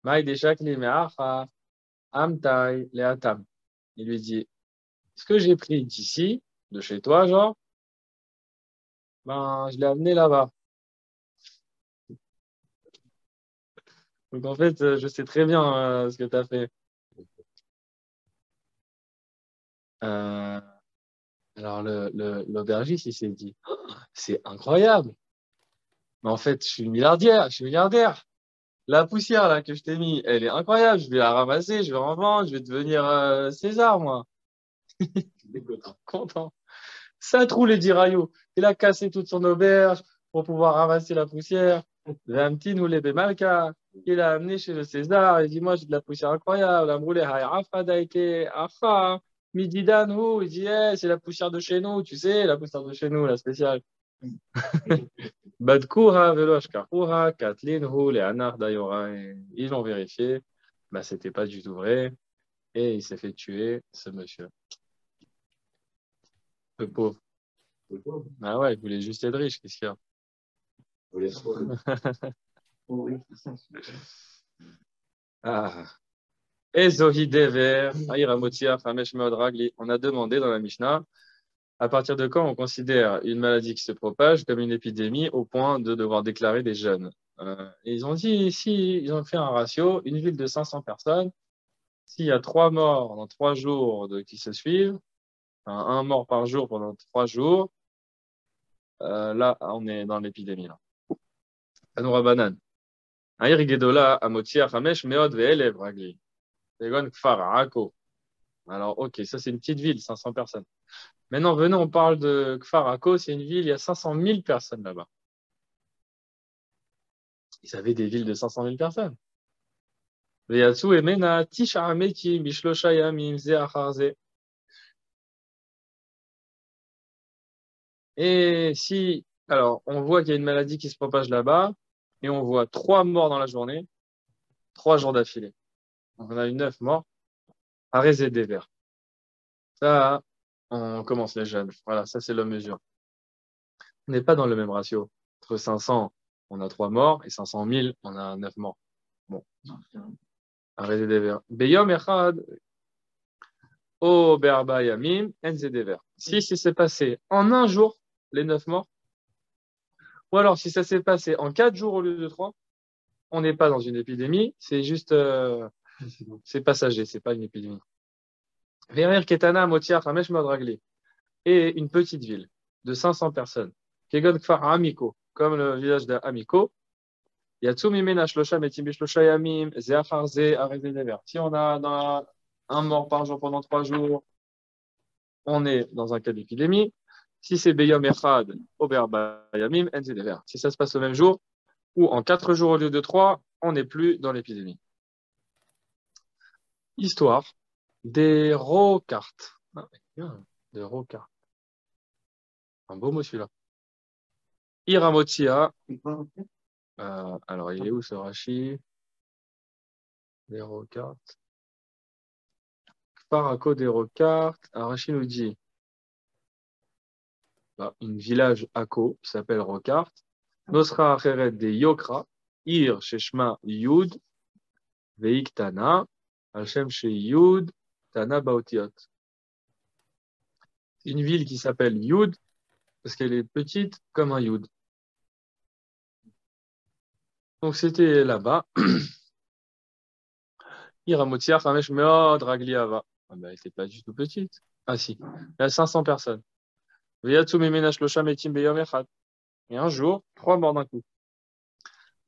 Maï Deshakli Meacha, Amtai Leatam. Il lui dit, ce que j'ai pris d'ici, de chez toi, genre, ben, je l'ai amené là-bas. Donc, en fait, je sais très bien ce que tu as fait. Euh, alors, l'aubergiste, il s'est dit, oh, c'est incroyable. Mais en fait, je suis milliardaire, je suis milliardaire. La poussière, là, que je t'ai mis, elle est incroyable. Je vais la ramasser, je vais en vendre, je vais devenir César, moi. Il est content. Ça trouve les diraillots. Il a cassé toute son auberge pour pouvoir ramasser la poussière. Un petit nous les Malka. Il a amené chez le César. Il dit, moi, j'ai de la poussière incroyable. Amroulé, Afa, Daike, Afa. Mididan, il dit, eh, c'est la poussière de chez nous, tu sais, la poussière de chez nous, la spéciale. Badkouha, Velo Ashkarouha, Kathleen, Hu, Léanar, Dayora. Ils l'ont vérifié. Bah, c'était pas du tout vrai. Et il s'est fait tuer, ce monsieur. Le pauvre. Ah ouais, il voulait juste être riche, qu'est-ce qu'il y a? Ah. Ezohi Dever, Aïramotia, Famesh Meod Ragli. On a demandé dans la Mishnah, à partir de quand on considère une maladie qui se propage comme une épidémie au point de devoir déclarer des jeûnes. Et ils ont dit ici, ils ont fait un ratio, une ville de 500 personnes, s'il y a 3 morts dans 3 jours qui se suivent, enfin, un mort par jour pendant 3 jours, là, on est dans l'épidémie. Anoura Banan. Aïr Gedola, Amotia, Hamesh, Meod, Ve'elev, Ragli. Segon, Kfar, Ako. Alors, ok, ça c'est une petite ville, 500 personnes. Maintenant, venez, on parle de Kfar Ako, c'est une ville, il y a 500 000 personnes là-bas. Ils avaient des villes de 500 000 personnes. Veyatsu, Emena, Tisha, Ameti, Mishlosha, Yamim, Ze, Acharze. Et si, alors, on voit qu'il y a une maladie qui se propage là-bas, et on voit 3 morts dans la journée, 3 jours d'affilée. Donc, on a eu 9 morts. Arrêtez des verts. Ça, on commence les jeunes. Voilà, ça, c'est la mesure. On n'est pas dans le même ratio. Entre 500, on a 3 morts, et 500 000, on a 9 morts. Bon. Arrêtez des verts. Beyom Echad, O Berba Yamim, Enze des verts. Si c'est passé en un jour, les 9 morts, ou alors si ça s'est passé en 4 jours au lieu de 3, on n'est pas dans une épidémie, c'est juste, c'est passager, c'est pas une épidémie. Verir Ketana, Motiar, Hamesh Modragli. Et une petite ville de 500 personnes, Kegon Kfar Amiko, comme le village d'Amiko, Yatsumi Mena Shlosha Metim Bishlosha Yamim, Zeacharze, Arrêtez des verts. Si on a un mort par jour pendant 3 jours, on est dans un cas d'épidémie. Si c'est Beyom Echad, Oberba Yamim, Enze des verts. Si ça se passe le même jour, ou en 4 jours au lieu de 3, on n'est plus dans l'épidémie. Histoire des Rocartes. Ah, des Rocartes. Un beau mot celui-là. Iramotia. C'est quoi en fait? Alors, il est où ce Rashi? Des rocartes. Parako des rocartes. Rashi nous dit une village Ako qui s'appelle Rokart. Nosra Acheret de Yokra. Ir Sheshma Yud. Veik Tana. Hashem She Yud. Tana Baotiot. Une ville qui s'appelle Yud parce qu'elle est petite comme un Yud. Donc c'était là-bas. Iramotia Hamesh Meod Ragliava. Ah ben, elle n'était pas du tout petite. Ah si, il y a 500 personnes. Veyatsu Mimena Shlosha Metim Beyom Echad. Et un jour, 3 morts d'un coup.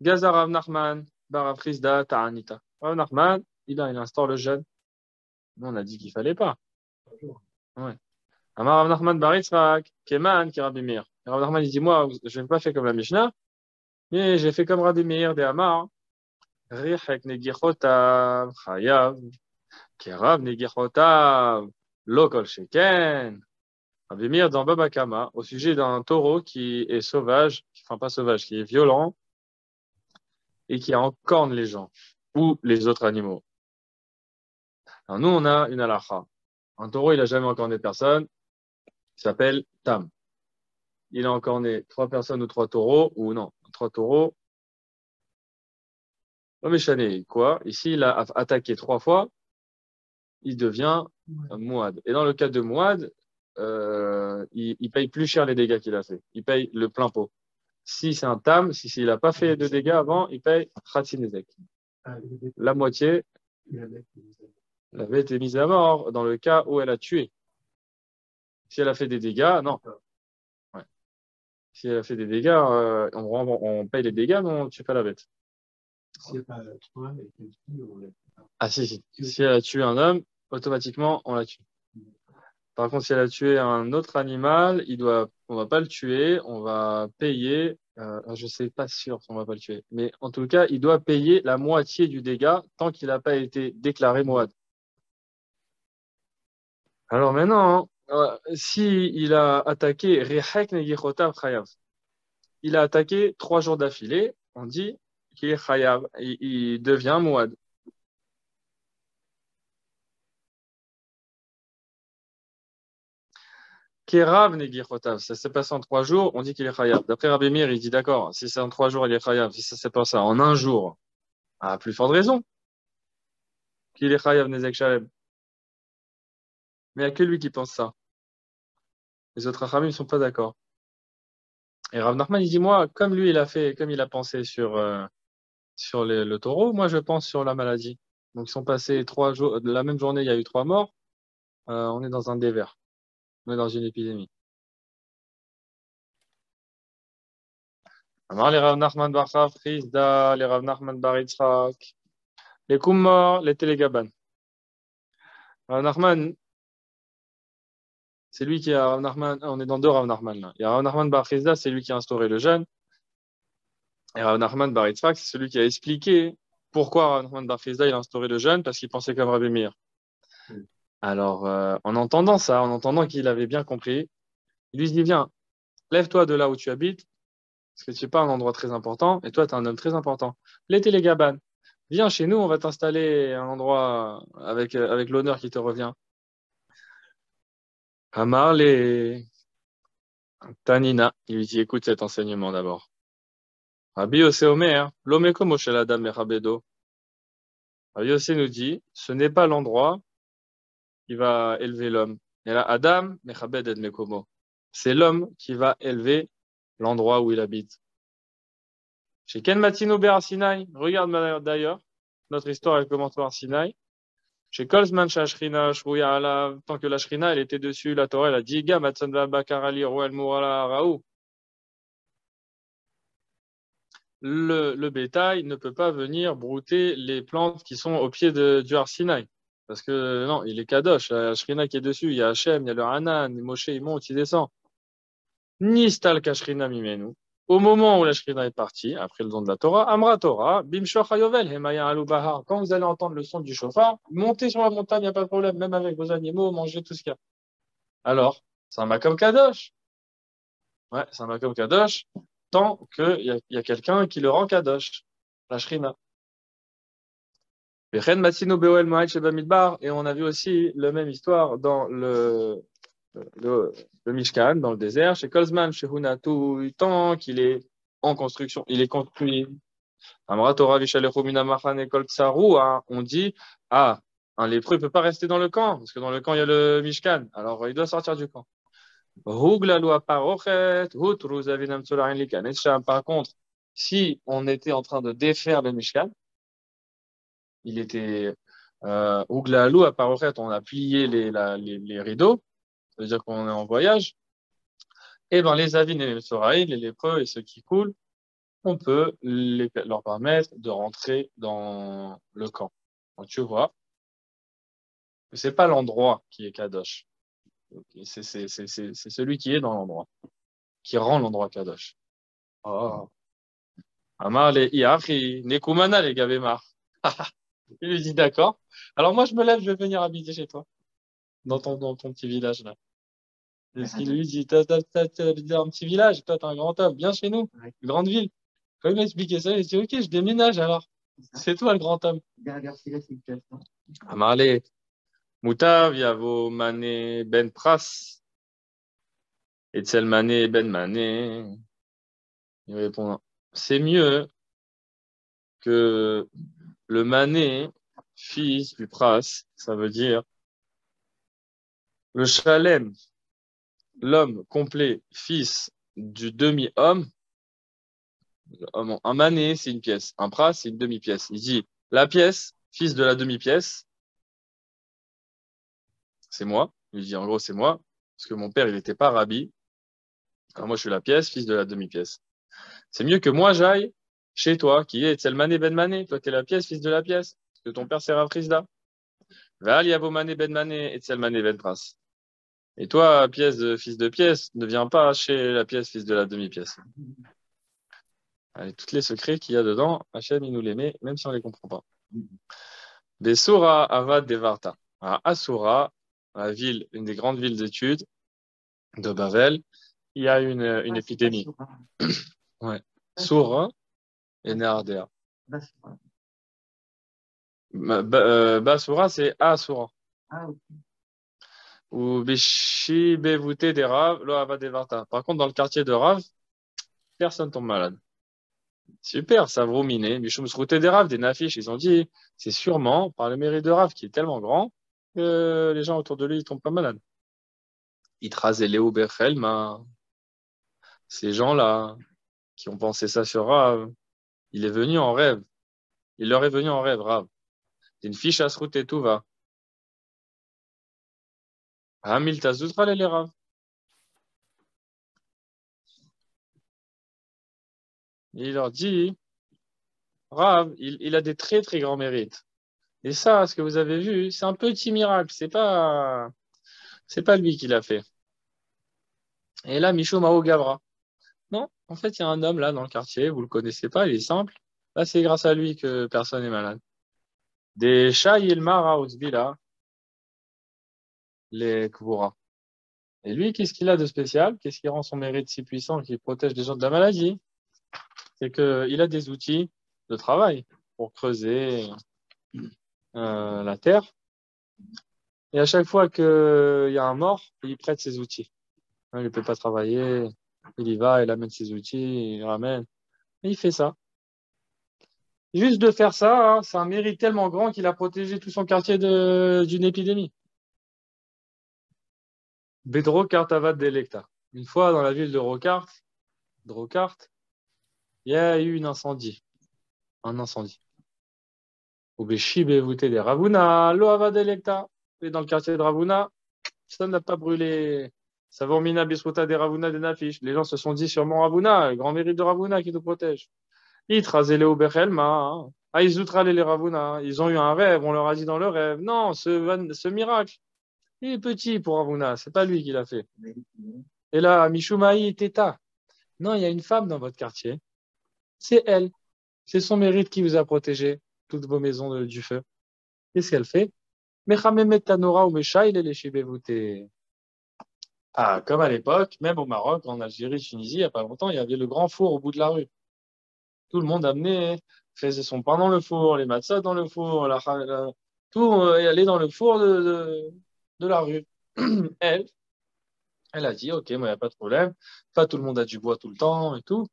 Gazar Rav Nachman Bar Frisda Ta'anita. Rav Nachman, il instaure le jeûne. Nous, on a dit qu'il fallait pas. Ouais. Amar Rav Nachman Bar Yitzhak Keman qui Rabbi Meir. Rav Nachman il dit moi, je n'ai pas fait comme la Mishnah, mais j'ai fait comme Rabbi Meir de Amar. Richek Negichotav Chayav. Kerav Negichotav Lokol Sheken. Rabbi Meir dans Baba Kama au sujet d'un taureau qui est sauvage, enfin pas sauvage, qui est violent et qui encorne les gens ou les autres animaux. Alors nous, on a une halakha. Un taureau, il n'a jamais encorné personne. Il s'appelle Tam. Il a encorné 3 personnes ou 3 taureaux, ou non, 3 taureaux. Oh, méchané, quoi? Ici, il a attaqué 3 fois. Il devient un Mouad. Et dans le cas de Mouad, il paye plus cher les dégâts qu'il a fait. Il paye le plein pot. Si c'est un Tam, s'il n'a pas fait de dégâts avant, il paye Khatsinezek. La moitié, la bête est mise à mort dans le cas où elle a tué. Si elle a fait des dégâts, non. Ouais. Si elle a fait des dégâts, on paye les dégâts, mais on ne tue pas la bête. Ah si. Si elle a tué un homme, automatiquement, on la tue. Par contre, si elle a tué un autre animal, on va pas le tuer, on va payer. Je sais pas sûr si on va pas le tuer, mais en tout cas, il doit payer la moitié du dégât tant qu'il n'a pas été déclaré Moad. Alors maintenant, si il a attaqué Rihek Negichotav Chayav, il a attaqué 3 jours d'affilée, on dit qu'il est Chayav, il devient Moad. Kerav Negichotav, ça s'est passé en 3 jours, on dit qu'il est Chayav. D'après Rabbi Meir, il dit d'accord, si c'est en 3 jours, il est Chayav. Si ça s'est passé en un jour, à plus forte raison qu'il est Chayav Nezek Shalem. Mais il n'y a que lui qui pense ça. Les autres Rachamim ne sont pas d'accord. Et Rav Nachman, il dit, moi, comme lui, comme il a pensé sur le taureau, moi, je pense sur la maladie. Donc, ils sont passés 3 jours, la même journée, il y a eu 3 morts. On est dans un dévers. On est dans une épidémie. Alors, les Rav Nachman Bar Frisda, les Rav Nachman Bar Yitzhak, les Kummor, les Télégaban. Rav Nachman, c'est lui qui a Rav Nachman, on est dans 2 Rav Nachman là. Il y a Rav Nachman Bar Frisda, c'est lui qui a instauré le jeûne. Et Rav Nachman Bar Yitzhak, c'est celui qui a expliqué pourquoi Rav Nachman Bar Frisda il a instauré le jeûne, parce qu'il pensait comme Rabbi Meir. Alors, en entendant ça, en entendant qu'il avait bien compris, il lui dit, viens, lève-toi de là où tu habites, parce que tu n'es pas un endroit très important, et toi, tu es un homme très important. Les Télégaban, viens chez nous, on va t'installer un endroit avec l'honneur qui te revient. Amar les Tanina, il lui dit, écoute cet enseignement d'abord. Rabbi Yossé Omer, l'omeko Moshe l'Adam Mechabedo. Rabbi Yossé nous dit, ce n'est pas l'endroit qui va élever l'homme. Et là, Adam Mechabed et Mekomo. C'est l'homme qui va élever l'endroit où il habite. Chez Ken Matino Ber Sinai, regarde d'ailleurs, notre histoire elle commence par Sinai. Chez Kolzman Shashrina, Shrouya Alav, tant que la Shrina elle était dessus, la Torah elle a dit Ga Matsanva Bakarali Roel Mourala Raou. Le bétail ne peut pas venir brouter les plantes qui sont au pied du Har Sinai. Parce que non, il est Kadosh, la Shrina qui est dessus, il y a Hachem, il y a le Hanan, Moshe il monte, il descend. Ni Stal Kashrina Mimenu. Au moment où la Shrina est partie, après le don de la Torah, Amra Torah, Bimshoch Hayovel, Hemaya Alubahar. Quand vous allez entendre le son du chauffard, montez sur la montagne, il n'y a pas de problème, même avec vos animaux, mangez tout ce qu'il y a. Alors, c'est un Makom Kadosh. Ouais, c'est un Makom Kadosh. tant qu'il y a quelqu'un qui le rend kadosh, la shrina. Et on a vu aussi la même histoire dans le Mishkan, dans le désert, chez Kolzman, chez Hunatu, tant qu'il est en construction, il est construit. On dit, un lépreux ne peut pas rester dans le camp, parce que dans le camp, il y a le Mishkan. Alors, il doit sortir du camp. Par contre, si on était en train de défaire le Mishkan, il était Ouglalou à Parochet, on a plié les rideaux, ça veut dire qu'on est en voyage. Et ben les Avin et les Tsoraï, les lépreux et ceux qui coulent, on peut leur permettre de rentrer dans le camp. Donc tu vois, c'est pas l'endroit qui est Kadosh. C'est celui qui est dans l'endroit, qui rend l'endroit Kadosh. Oh. Amar les Iachi, Nekumana les Gabemar. Il lui dit d'accord. Alors moi je me lève, je vais venir habiter chez toi, dans ton petit village là. C'est ce qu'il lui dit, t'as un petit village, toi t'es un grand homme, viens chez nous, grande ville. Quand il m'a expliqué ça, il dit ok, je déménage alors. C'est toi le grand homme. Amarle, Moutav, Yavo, Mané, Ben Pras, Etzel Mané, Ben Mané. Il répond, c'est mieux que le Mané, fils du Pras, ça veut dire le Shalem, l'homme complet, fils du demi-homme. Un mané, c'est une pièce. Un pras, c'est une demi-pièce. Il dit, la pièce, fils de la demi-pièce, c'est moi. Il dit, en gros, c'est moi. Parce que mon père, il n'était pas rabbi. Alors moi, je suis la pièce, fils de la demi-pièce. C'est mieux que moi, j'aille chez toi, qui est Etzel Mané Ben Mané. Toi, tu es la pièce, fils de la pièce. Parce que ton père, c'est Rav Chizda. Val Yavo Mané Ben Mané, Etzel Mané Ben Pras. Et toi, pièce de fils de pièce, ne viens pas chez la pièce, fils de la demi-pièce. Allez, tous les secrets qu'il y a dedans, Hachem, il nous les met, même si on ne les comprend pas. Besura Avad Devarta. À Asura, la ville, une des grandes villes d'études de Bavel, il y a une épidémie. Ouais. Soura et Nehardea. Basura, c'est Asura. Ah, ok. Ou Bishi Bevouté des Rav, lo Avad Devarta. Par contre, dans le quartier de Rav, personne tombe malade. Super, ça vaut miner. Mishum Srouté des Rav, des Nafish, ils ont dit, c'est sûrement par le mérite de Rav qui est tellement grand que les gens autour de lui ne tombent pas malades. Léo Berchelma, ces gens-là qui ont pensé ça sur Rav, il est venu en rêve. Il leur est venu en rêve, Rav. Une fiche à se router, tout va. Hamil Tazoutra, les Rav. Il leur dit, Rav, il a des très très grands mérites. Et ça, ce que vous avez vu, c'est un petit miracle. C'est pas lui qui l'a fait. Et là, Michou Mao Gavra. Non, en fait, il y a un homme là dans le quartier, vous le connaissez pas, il est simple. Là, c'est grâce à lui que personne n'est malade. Des Shai Ilmara Uzbila, les Kvura. Et lui, qu'est-ce qu'il a de spécial? Qu'est-ce qui rend son mérite si puissant qu'il protège les gens de la maladie? C'est qu'il a des outils de travail pour creuser la terre. Et à chaque fois qu'il y a un mort, il prête ses outils. Il ne peut pas travailler, il y va, il amène ses outils, il ramène. Et il fait ça. Juste de faire ça, hein, c'est un mérite tellement grand qu'il a protégé tout son quartier d'une épidémie. Bedro Kartavad Delecta. Une fois dans la ville de Drokart, il y a eu un incendie. Au Béchibévouté des Ravuna, Loava Delecta. Et dans le quartier de Ravuna, ça n'a pas brûlé. Savormina Bisruta des Ravuna des Nafish. Les gens se sont dit sûrement Ravuna, le grand mérite de Ravuna qui nous protège. Itrazéléo Bechelma. Aïzoutrale les Ravuna. Ils ont eu un rêve, on leur a dit dans le rêve. Non, ce miracle, il est petit pour Ravuna, c'est pas lui qui l'a fait. Et là, Mishumaï Teta. Non, il y a une femme dans votre quartier. C'est elle. C'est son mérite qui vous a protégé toutes vos maisons du feu. Qu'est-ce qu'elle fait? Mechamemet Tanora ou Meshaï les Shibevouté. Ah, comme à l'époque, même au Maroc, en Algérie, Tunisie, il n'y a pas longtemps, il y avait le grand four au bout de la rue. Tout le monde amenait, faisait son pain dans le four, les matzahs dans le four, tout est allé dans le four de la rue. Elle, elle a dit, OK, moi, il n'y a pas de problème. Pas tout le monde a du bois tout le temps et tout.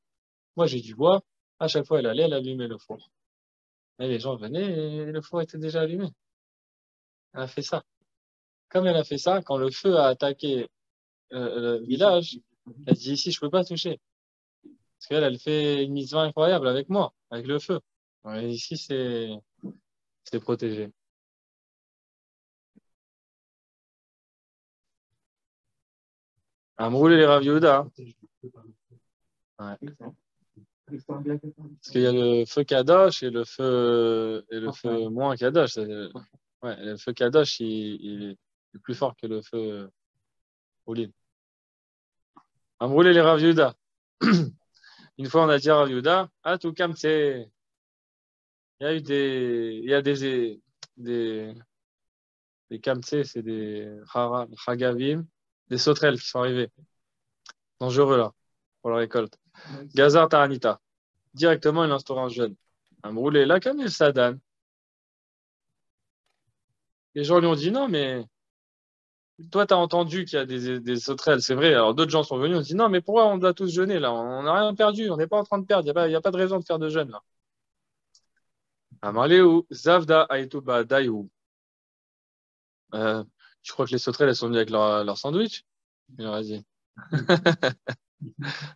Moi, j'ai du bois. À chaque fois, elle allait, elle allumait le four. Et les gens venaient et le four était déjà allumé. Elle a fait ça. Comme elle a fait ça, quand le feu a attaqué le village, elle dit, ici, je peux pas toucher. Parce qu'elle, elle fait une mitzvah incroyable avec moi, avec le feu. Ouais, ici, c'est protégé. À me rouler les Rav Yehuda. Ouais. Parce qu'il y a le feu Kadosh et le feu moins Kadosh. Ouais, le feu Kadosh, il est plus fort que le feu Oulin. À me rouler les Rav Yehuda. Une fois, on a dit à Rav Yehuda, ah, tout comme c'est. Il y a des kamtsé, c'est des chagavim, des sauterelles qui sont arrivés. Dangereux, là, pour la récolte. Gazar Taranita. Directement, il instaure un jeûne. Un brûlé là, comme il s'adane. Les gens lui ont dit non, mais toi, tu as entendu qu'il y a des sauterelles, c'est vrai. Alors, d'autres gens sont venus, on dit non, mais pourquoi on doit tous jeûner là? On n'a rien perdu, on n'est pas en train de perdre. Il n'y a pas de raison de faire de jeûne là. Amarleu, Zavda Aituba Dayu. Je crois que les sauterelles, elles sont venues avec leur sandwich. Il leur a dit.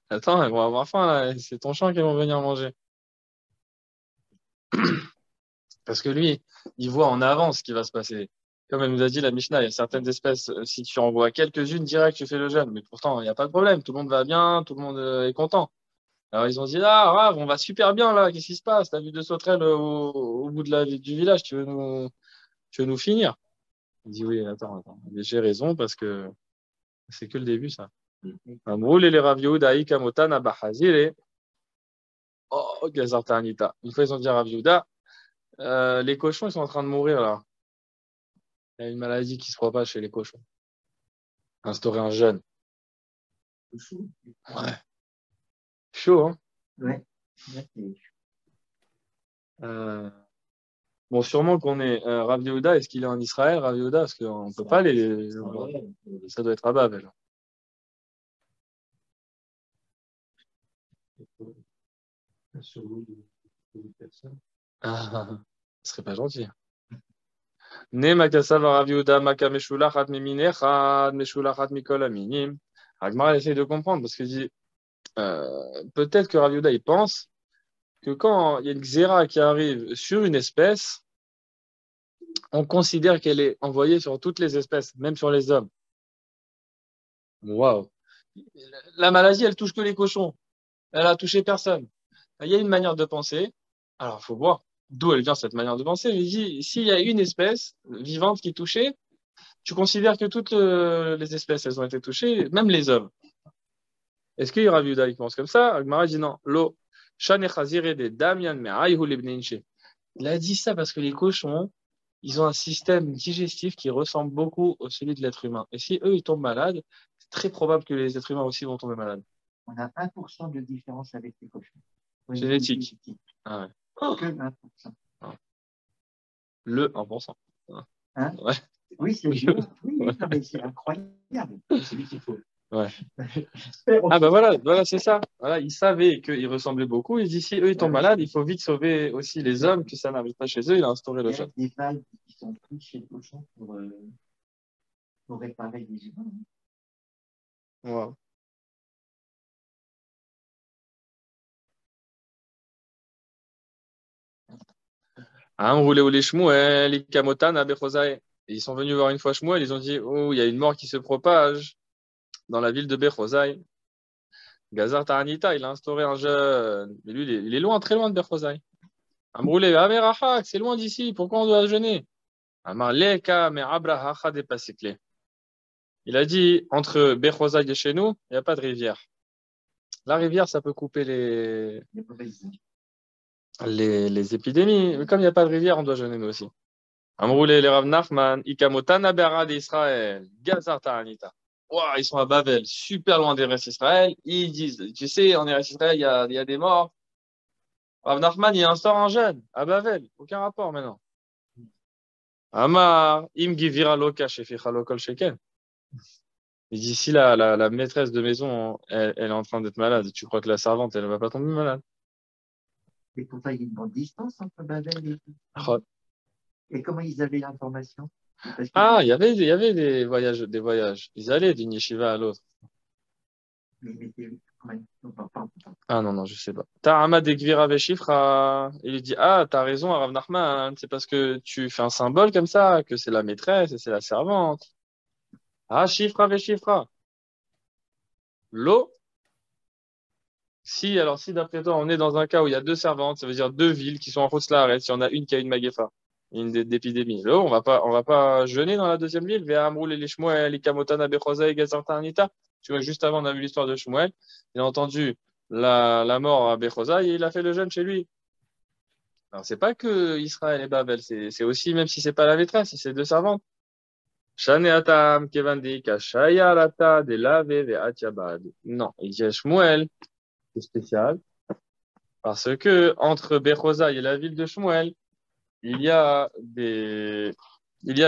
Attends, elles vont avoir faim là. C'est ton champ qu'elles vont venir manger. Parce que lui, il voit en avance ce qui va se passer. Comme elle nous a dit la Mishnah, il y a certaines espèces, si tu en vois quelques-unes direct, tu fais le jeûne. Mais pourtant, il n'y a pas de problème. Tout le monde va bien, tout le monde est content. Alors ils ont dit, ah, Rav, on va super bien là. Qu'est-ce qui se passe? T'as vu deux sauterelles au bout du village, tu veux nous finir? Il dit, oui, attends. J'ai raison parce que c'est que le début, ça. Amroul et les Rav Yehuda, Ikamotan, Abahazire. Oh, Gazarta Anita. Une fois, ils ont dit à Rav Yehuda, les cochons, ils sont en train de mourir là. Il y a une maladie qui se propage chez les cochons. Instaurer un jeûne. Ouais. Chaud, hein? Ouais. Bon, sûrement qu'on est Rav Yehuda. Est-ce qu'il est en Israël, Rav Yehuda? Parce qu'on ne peut pas aller. Ça doit être à Babel. Ah, ce serait pas gentil. Ne makasal Rav Yehuda maka meshulachat miminechad meshulachat mikol aminim. Agmar essaye de comprendre parce qu'il dit peut-être que Rav Yehuda il pense que quand il y a une xéra qui arrive sur une espèce, on considère qu'elle est envoyée sur toutes les espèces, même sur les hommes. Waouh! La maladie, elle touche que les cochons. Elle a touché personne. Il y a une manière de penser. Alors, il faut voir d'où elle vient cette manière de penser. Il dit, s'il y a une espèce vivante qui est touchée, tu considères que toutes les espèces, elles ont été touchées, même les hommes. Est-ce qu'il y aura Yehuda qui pense comme ça? Agmara dit non. Lo. Il a dit ça parce que les cochons, ils ont un système digestif qui ressemble beaucoup au celui de l'être humain. Et si eux, ils tombent malades, c'est très probable que les êtres humains aussi vont tomber malades. On a 1% de différence avec les cochons. Génétique. Ah ouais. Que 1%. Le 1%. Hein? Ouais. Oui, c'est Oui, oui, non, mais c'est incroyable. C'est lui qu'il faut. Ouais. Ah ben voilà, c'est ça. Voilà, ils savaient qu'ils ressemblaient beaucoup. Ils disent si eux ils tombent malades, il faut vite sauver aussi les hommes, que ça n'arrive pas chez eux. Il a instauré le jeûne. Il y a des vagues qui sont prises chez le cochon pour réparer les humains. Wow. On roulait où les Shmuel, les Kamotan, à Bechosaï. Ils sont venus voir une fois Shmuel, ils ont dit oh, il y a une mort qui se propage dans la ville de Bechosaï. Gazar Taranita, il a instauré un jeûne. Mais lui, il est loin, très loin de Bechosaï. Amroulé, Averachak, c'est loin d'ici, pourquoi on doit jeûner? Amar Leka, mais Abrahacha dépassiklé. Il a dit entre Bechosaï et chez nous, il n'y a pas de rivière. La rivière, ça peut couper les épidémies. Mais comme il n'y a pas de rivière, on doit jeûner nous aussi. Amroulé, les Rav Nachman, Ikamotana Berad Israël, Gazar Taranita. ouah, ils sont à Babel, super loin des restes d'Israël. Ils disent, tu sais, en Eretz Israël, il y a des morts. Rav Nachman, il instaure un jeûne à Babel. Aucun rapport maintenant. Amar, im givira loka sheficha lokol sheken. Il dit, si la maîtresse de maison, elle est en train d'être malade, tu crois que la servante, elle ne va pas tomber malade? Et pourtant, il y a une grande distance entre Babel et tout. Oh. Et comment ils avaient l'information? Parce que Ah, il y avait des voyages. Ils allaient d'une yeshiva à l'autre. ils mettaient. Ouais, non, pas. Ah non, non, je sais pas. Ta'ama de gvira veshifra. Il lui dit, ah, t'as raison, Rav Nachman, c'est parce que tu fais un symbole comme ça, que c'est la maîtresse et c'est la servante. Ah, shifra veshifra. L'eau. Si d'après toi, on est dans un cas où il y a deux servantes, ça veut dire deux villes qui sont en route là, si on a une qui a une maguefa, d'épidémie. Là, on va pas jeûner dans la deuxième ville. Ve'amrou les Shmuel, les Kamotana, Bechosai, Gazarta, Anita. Tu vois, juste avant, on a vu l'histoire de Shmuel. Il a entendu la mort à Bechosai et il a fait le jeûne chez lui. Alors, c'est pas que Israël et Babel, c'est aussi, même si c'est pas la maîtresse, si c'est deux servantes. Shane atam, kevandi, kashaya lata, de lave, ve'atiabad. Non, il dit à Shmuel, c'est spécial. Parce que entre Bechosaï et la ville de Shmuel, il y a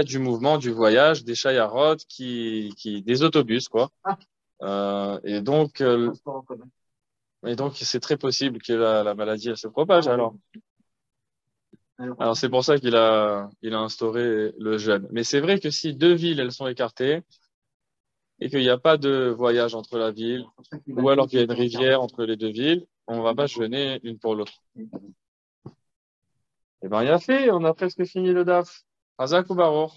du mouvement, du voyage, des chayarot, des autobus, quoi. Et donc, Transport en commun. c'est très possible que la maladie elle se propage. Alors c'est pour ça qu'il a instauré le jeûne. Mais c'est vrai que si deux villes elles sont écartées et qu'il n'y a pas de voyage entre la ville, ou alors qu'il y a une rivière entre les deux villes, on ne va pas jeûner l'une pour l'autre. Eh ben, il a fait, on a presque fini le DAF. Hazak ou Baruch.